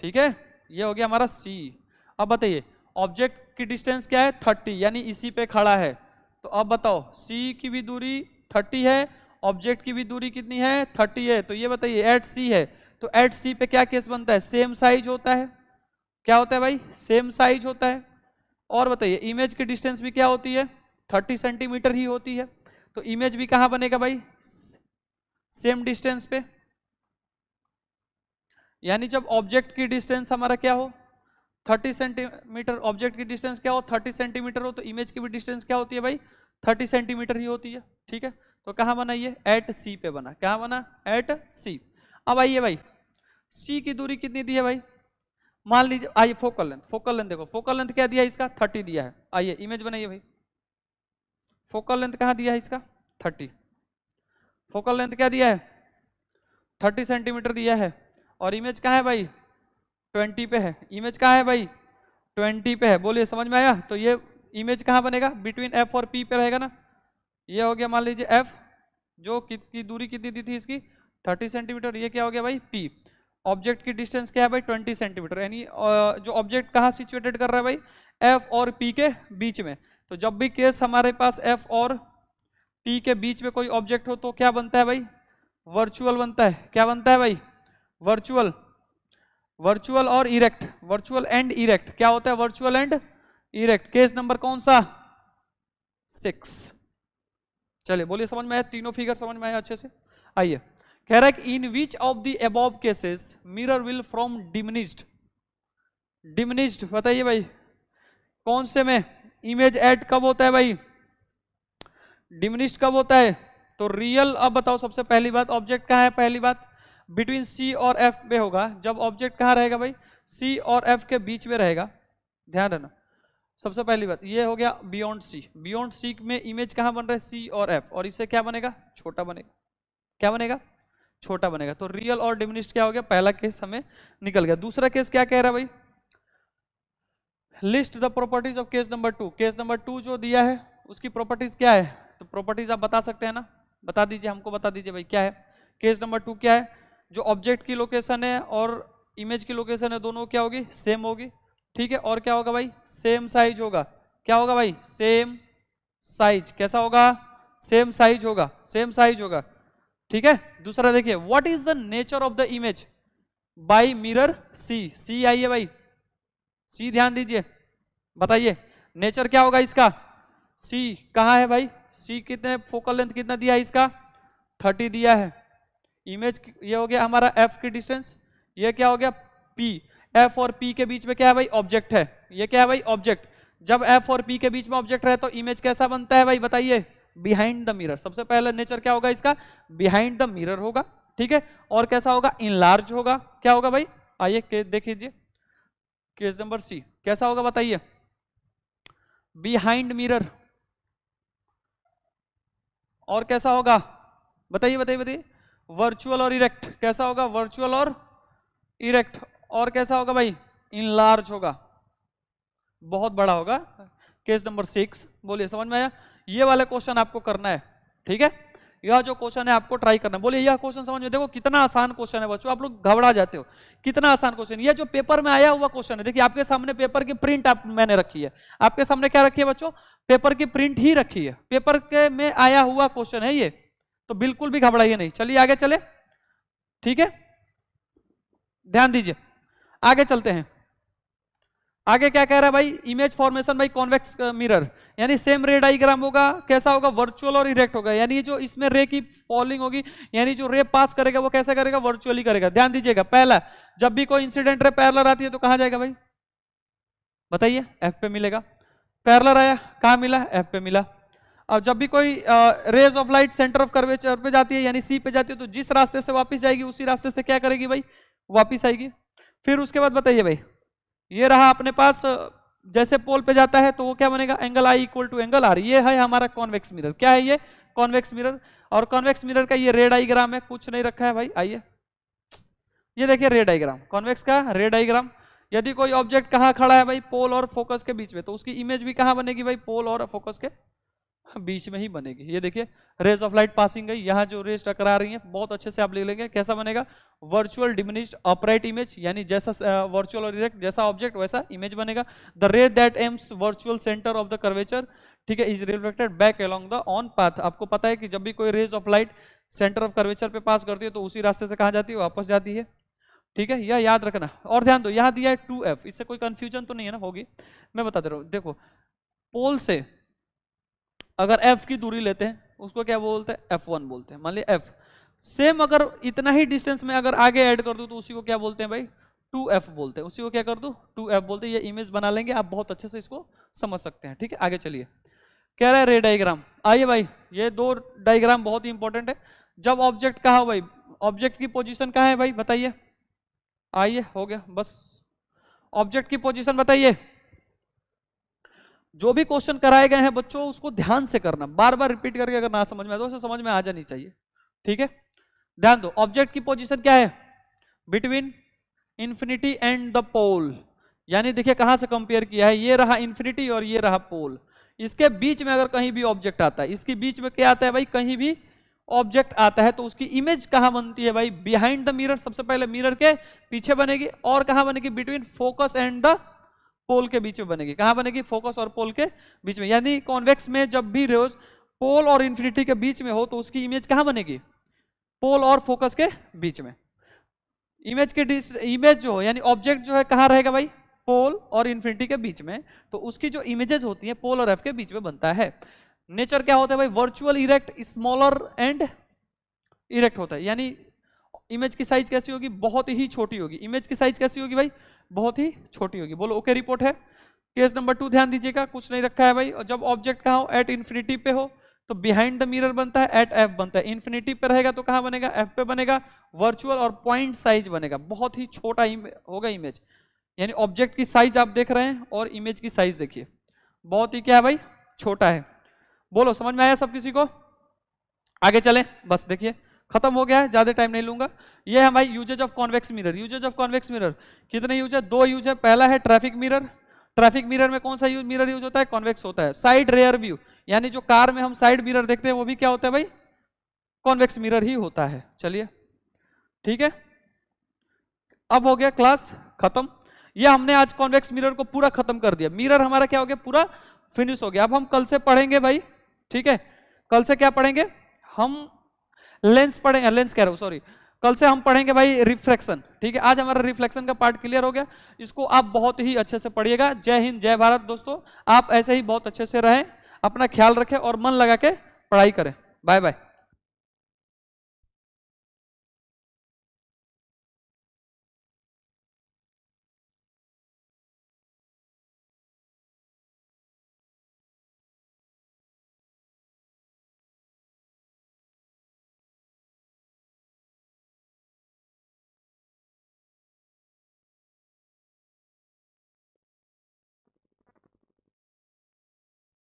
ठीक है, ये हो गया हमारा सी। अब बताइए, ऑब्जेक्ट की डिस्टेंस क्या है? 30, यानी इसी पे खड़ा है। तो अब बताओ, सी की भी दूरी 30 है, ऑब्जेक्ट की भी दूरी कितनी है? 30 है। तो ये बताइए, एट सी है, तो एट सी पे क्या केस बनता है? सेम साइज होता है। क्या होता है भाई? सेम साइज होता है। और बताइए, इमेज की डिस्टेंस भी क्या होती है? 30 सेंटीमीटर ही होती है। तो इमेज भी कहां बनेगा भाई? सेम डिस्टेंस पे। यानी जब ऑब्जेक्ट की डिस्टेंस हमारा क्या हो? 30 सेंटीमीटर, ऑब्जेक्ट की डिस्टेंस क्या हो? 30 सेंटीमीटर हो, तो इमेज की भी डिस्टेंस क्या होती है भाई? 30 सेंटीमीटर ही होती है, ठीक है। तो कहां बना ये? एट सी पे बना। कहां बना? एट सी। अब आइए भाई, सी की दूरी कितनी दी है भाई? मान लीजिए, आइए फोकल लेंथ, फोकल लेंथ देखो, फोकल लेंथ क्या दिया है इसका? 30 दिया है। आइए इमेज बनाइए भाई। फोकल लेंथ कहां दिया है इसका? 30। फोकल लेंथ क्या दिया है? 30 सेंटीमीटर दिया है। और इमेज कहां है भाई? 20 पे है। इमेज कहां है भाई? 20 पे है। बोलिए समझ में आया? तो ये इमेज कहाँ बनेगा, बिटवीन एफ और पी पे रहेगा ना। ये हो गया मान लीजिए एफ, जो की दूरी कितनी दी थी इसकी 30 सेंटीमीटर, ये क्या हो गया भाई पी। ऑब्जेक्ट की डिस्टेंस क्या है भाई 20 सेंटीमीटर, यानी जो ऑब्जेक्ट कहाँ सिचुएटेड कर रहा है भाई एफ और पी के बीच में। तो जब भी केस हमारे पास एफ और पी के बीच में कोई ऑब्जेक्ट हो तो क्या बनता है भाई, वर्चुअल बनता है। क्या बनता है भाई, वर्चुअल। वर्चुअल और इरेक्ट, वर्चुअल एंड इरेक्ट, क्या होता है virtual and erect. Case number कौन सा 6। चलिए बोलिए समझ में आया, तीनों फिगर समझ में आया अच्छे से। आइए कह रहा है कि in which of the above cases mirror will from diminished, diminished बताइए भाई कौन से में इमेज ऐड कब होता है भाई, डिमिनिश्ड कब होता है। तो रियल, अब बताओ सबसे पहली बात ऑब्जेक्ट कहाँ है, पहली बात बिटवीन सी और एफ पे होगा। जब ऑब्जेक्ट कहाँ रहेगा भाई, सी और एफ के बीच में रहेगा, ध्यान रखना। सबसे पहली बात ये हो गया बियॉन्ड सी, बियॉन्ड सी में इमेज कहाँ बन रहा है सी और एफ, और इससे क्या बनेगा छोटा बनेगा। क्या बनेगा, छोटा बनेगा। तो रियल और डिमिनिश्ड क्या हो गया, पहला केस हमें निकल गया। दूसरा केस क्या कह रहा है भाई, list the properties of case number 2। Case number 2 जो दिया है उसकी प्रॉपर्टीज क्या है, तो प्रॉपर्टीज आप बता सकते हैं ना, बता दीजिए हमको, बता दीजिए भाई क्या है। केस नंबर 2 क्या है, जो ऑब्जेक्ट की लोकेशन है और इमेज की लोकेशन है दोनों क्या होगी, सेम होगी, ठीक है। और क्या होगा भाई, सेम साइज होगा। क्या होगा भाई, सेम साइज। कैसा होगा, सेम साइज होगा, सेम साइज होगा, ठीक है। दूसरा देखिए, what is the nature of the image by mirror C. C आइए भाई, सी ध्यान दीजिए, बताइए नेचर क्या होगा इसका। सी कहाँ है भाई, सी कितने, फोकल लेंथ कितना दिया है इसका 30 दिया है। इमेज ये हो गया हमारा एफ की डिस्टेंस, ये क्या हो गया पी। एफ और पी के बीच में क्या है भाई, ऑब्जेक्ट है। ये क्या है भाई, ऑब्जेक्ट। जब एफ और पी के बीच में ऑब्जेक्ट रहे तो इमेज कैसा बनता है भाई, बताइए बिहाइंड द मिरर। सबसे पहले नेचर क्या होगा इसका, बिहाइंड द मिरर होगा, ठीक है। और कैसा होगा, इनलार्ज होगा। क्या होगा भाई, आइए देख लीजिए केस नंबर सी कैसा होगा बताइए, बिहाइंड मिरर। और कैसा होगा बताइए बताइए बताइए, वर्चुअल और इरेक्ट। कैसा होगा, वर्चुअल और इरेक्ट। और कैसा होगा भाई, इनलार्ज होगा, बहुत बड़ा होगा। केस नंबर 6 बोलिए समझ में आया। ये वाले क्वेश्चन आपको करना है, ठीक है। यह जो क्वेश्चन है आपको ट्राई करना है। बोलिए यह क्वेश्चन समझ में, देखो कितना आसान क्वेश्चन है बच्चों, आप लोग घबरा जाते हो, कितना आसान क्वेश्चन। ये जो पेपर में आया हुआ क्वेश्चन है, देखिए आपके सामने पेपर की प्रिंट मैंने रखी है, आपके सामने क्या रखी है बच्चों, पेपर की प्रिंट ही रखी है, पेपर के में आया हुआ क्वेश्चन है ये, तो बिल्कुल भी घबराइए नहीं। चलिए आगे चले, ठीक है, ध्यान दीजिए, आगे चलते हैं। आगे क्या कह रहा है भाई, image formation by convex mirror, यानी सेम रे डायग्राम होगा। कैसा होगा, वर्चुअल और इरेक्ट होगा, यानी जो इसमें रे की फॉलिंग होगी, यानी जो रे पास करेगा वो कैसे करेगा, वर्चुअली करेगा। ध्यान दीजिएगा, पहला जब भी कोई इंसिडेंट रे पैरेलल आती है तो कहां जाएगा भाई, बताइए एफ पे मिलेगा। पैरेलल आया, कहां मिला, एफ पे मिला। अब जब भी कोई rays of light centre of curvature पे जाती है यानी सी पे जाती है, तो जिस रास्ते से वापस जाएगी उसी रास्ते से क्या करेगी भाई, वापस आएगी। फिर उसके बाद बताइए भाई, ये रहा अपने पास, जैसे पोल पे जाता है तो वो क्या बनेगा, angle I equal to angle R. ये है हमारा कॉन्वेक्स मिरर। क्या है ये, कॉन्वेक्स मिरर। और कॉन्वेक्स मिरर का ये रे डायग्राम है, कुछ नहीं रखा है भाई। आइए ये देखिए रे डायग्राम, कॉन्वेक्स का रे डायग्राम। यदि कोई ऑब्जेक्ट कहाँ खड़ा है भाई, पोल और फोकस के बीच में, तो उसकी इमेज भी कहाँ बनेगी भाई, पोल और फोकस के बीच में ही बनेगी। ये देखिए रेज ऑफ लाइट पासिंग गई, यहाँ जो रेज टकरा रही हैं, बहुत अच्छे से आप लिख लेंगे। कैसा बनेगा, वर्चुअल डिमिनिश्ड अपराइट इमेज, यानी जैसा वर्चुअल और इरेक्ट, जैसा ऑब्जेक्ट वैसा इमेज बनेगा। The ray that aims virtual centre of the curvature, ठीक है, is reflected back along the on path. आपको पता है कि जब भी कोई rays of light centre of curvature पे पास करती है तो उसी रास्ते से कहाँ जाती है, वापस जाती है, ठीक है, यह याद रखना। और ध्यान दो, यहाँ दिया है 2f, इससे कोई कंफ्यूजन तो नहीं है ना, होगी, मैं बता दे रहा हूँ। देखो पोल से अगर f की दूरी लेते हैं उसको क्या बोलते हैं, f1 बोलते हैं। मान लिया f सेम, अगर इतना ही डिस्टेंस में अगर आगे ऐड कर दूं तो उसी को क्या बोलते हैं भाई, 2f बोलते हैं। उसी को क्या कर दूं, 2f बोलते हैं। ये इमेज बना लेंगे, आप बहुत अच्छे से इसको समझ सकते हैं, ठीक है। आगे चलिए, कह रहा है रे डायग्राम। आइए भाई, ये दो डायग्राम बहुत ही इंपॉर्टेंट है। जब ऑब्जेक्ट कहाँ हो भाई, ऑब्जेक्ट की पोजिशन कहाँ है भाई, बताइए। आइए हो गया बस, ऑब्जेक्ट की पोजीशन बताइए। जो भी क्वेश्चन कराए गए हैं बच्चों उसको ध्यान से करना, बार बार रिपीट करके, अगर ना समझ में आए तो उसे समझ में आ जानी चाहिए, ठीक है। ध्यान दो, ऑब्जेक्ट की पोजीशन क्या है, बिटवीन इंफिनिटी एंड द पोल। यानी देखिए कहां से कंपेयर किया है, ये रहा इन्फिनिटी और ये रहा पोल, इसके बीच में अगर कहीं भी ऑब्जेक्ट आता है, इसके बीच में क्या आता है भाई, कहीं भी ऑब्जेक्ट आता है तो उसकी इमेज कहां बनती है भाई, बिहाइंड द मिरर, सबसे पहले मिरर के पीछे बनेगी, और कहां बनेगी, बिटवीन फोकस एंड द पोल के बीच में बनेगी। कहां बनेगी, फोकस और पोल के बीच में। यानी कॉन्वेक्स में जब भी रेज पोल और इन्फिनिटी के बीच में हो तो उसकी इमेज कहां बनेगी, पोल और फोकस के बीच में। इमेज जो यानी ऑब्जेक्ट जो है कहां रहेगा भाई, पोल और इन्फिनिटी के बीच में, तो उसकी जो इमेजेस होती हैं पोल और एफ के बीच में बनता है। नेचर क्या होता है भाई, virtual erect, smaller and erect होता है। यानी इमेज की साइज कैसी होगी, बहुत ही छोटी होगी। इमेज की साइज कैसी होगी भाई, बहुत ही छोटी होगी। बोलो ओके, रिपोर्ट है। केस नंबर 2 ध्यान दीजिएगा, कुछ नहीं रखा है भाई। और जब ऑब्जेक्ट कहाँ हो, एट इन्फिनिटी पे हो तो बिहाइंड द मिरर बनता है, एट एफ बनता है। इन्फिनिटी पे रहेगा तो कहाँ बनेगा, एफ पे बनेगा। वर्चुअल और पॉइंट साइज बनेगा, बहुत ही छोटा होगा इमेज। यानी ऑब्जेक्ट की साइज आप देख रहे हैं और इमेज की साइज देखिए, बहुत ही क्या है भाई, छोटा है। बोलो समझ में आया सब किसी को, आगे चलें। बस देखिए खत्म हो गया है, ज्यादा टाइम नहीं लूंगा। ये है भाई uses of convex mirror. Uses of convex mirror कितने यूज है, 2 यूज है। पहला है ट्रैफिक मिरर। ट्रैफिक मिरर में कौन सा मिरर यूज होता है, कॉन्वेक्स होता है। साइड रेयर व्यू, यानी जो कार में हम साइड मिरर देखते हैं वो भी क्या होता है भाई, कॉन्वेक्स मिरर ही होता है। चलिए ठीक है, अब हो गया क्लास खत्म। ये हमने आज कॉन्वेक्स मिरर को पूरा खत्म कर दिया। मिरर हमारा क्या हो गया, पूरा फिनिश हो गया। अब हम कल से पढ़ेंगे भाई, ठीक है। कल से क्या पढ़ेंगे हम, लेंस पढ़ेंगे, लेंस कह रहा हूं सॉरी, कल से हम पढ़ेंगे भाई रिफ्लेक्शन, ठीक है। आज हमारा रिफ्लेक्शन का पार्ट क्लियर हो गया। इसको आप बहुत ही अच्छे से पढ़िएगा। जय हिंद, जय भारत दोस्तों। आप ऐसे ही बहुत अच्छे से रहें, अपना ख्याल रखें और मन लगा के पढ़ाई करें। Bye bye.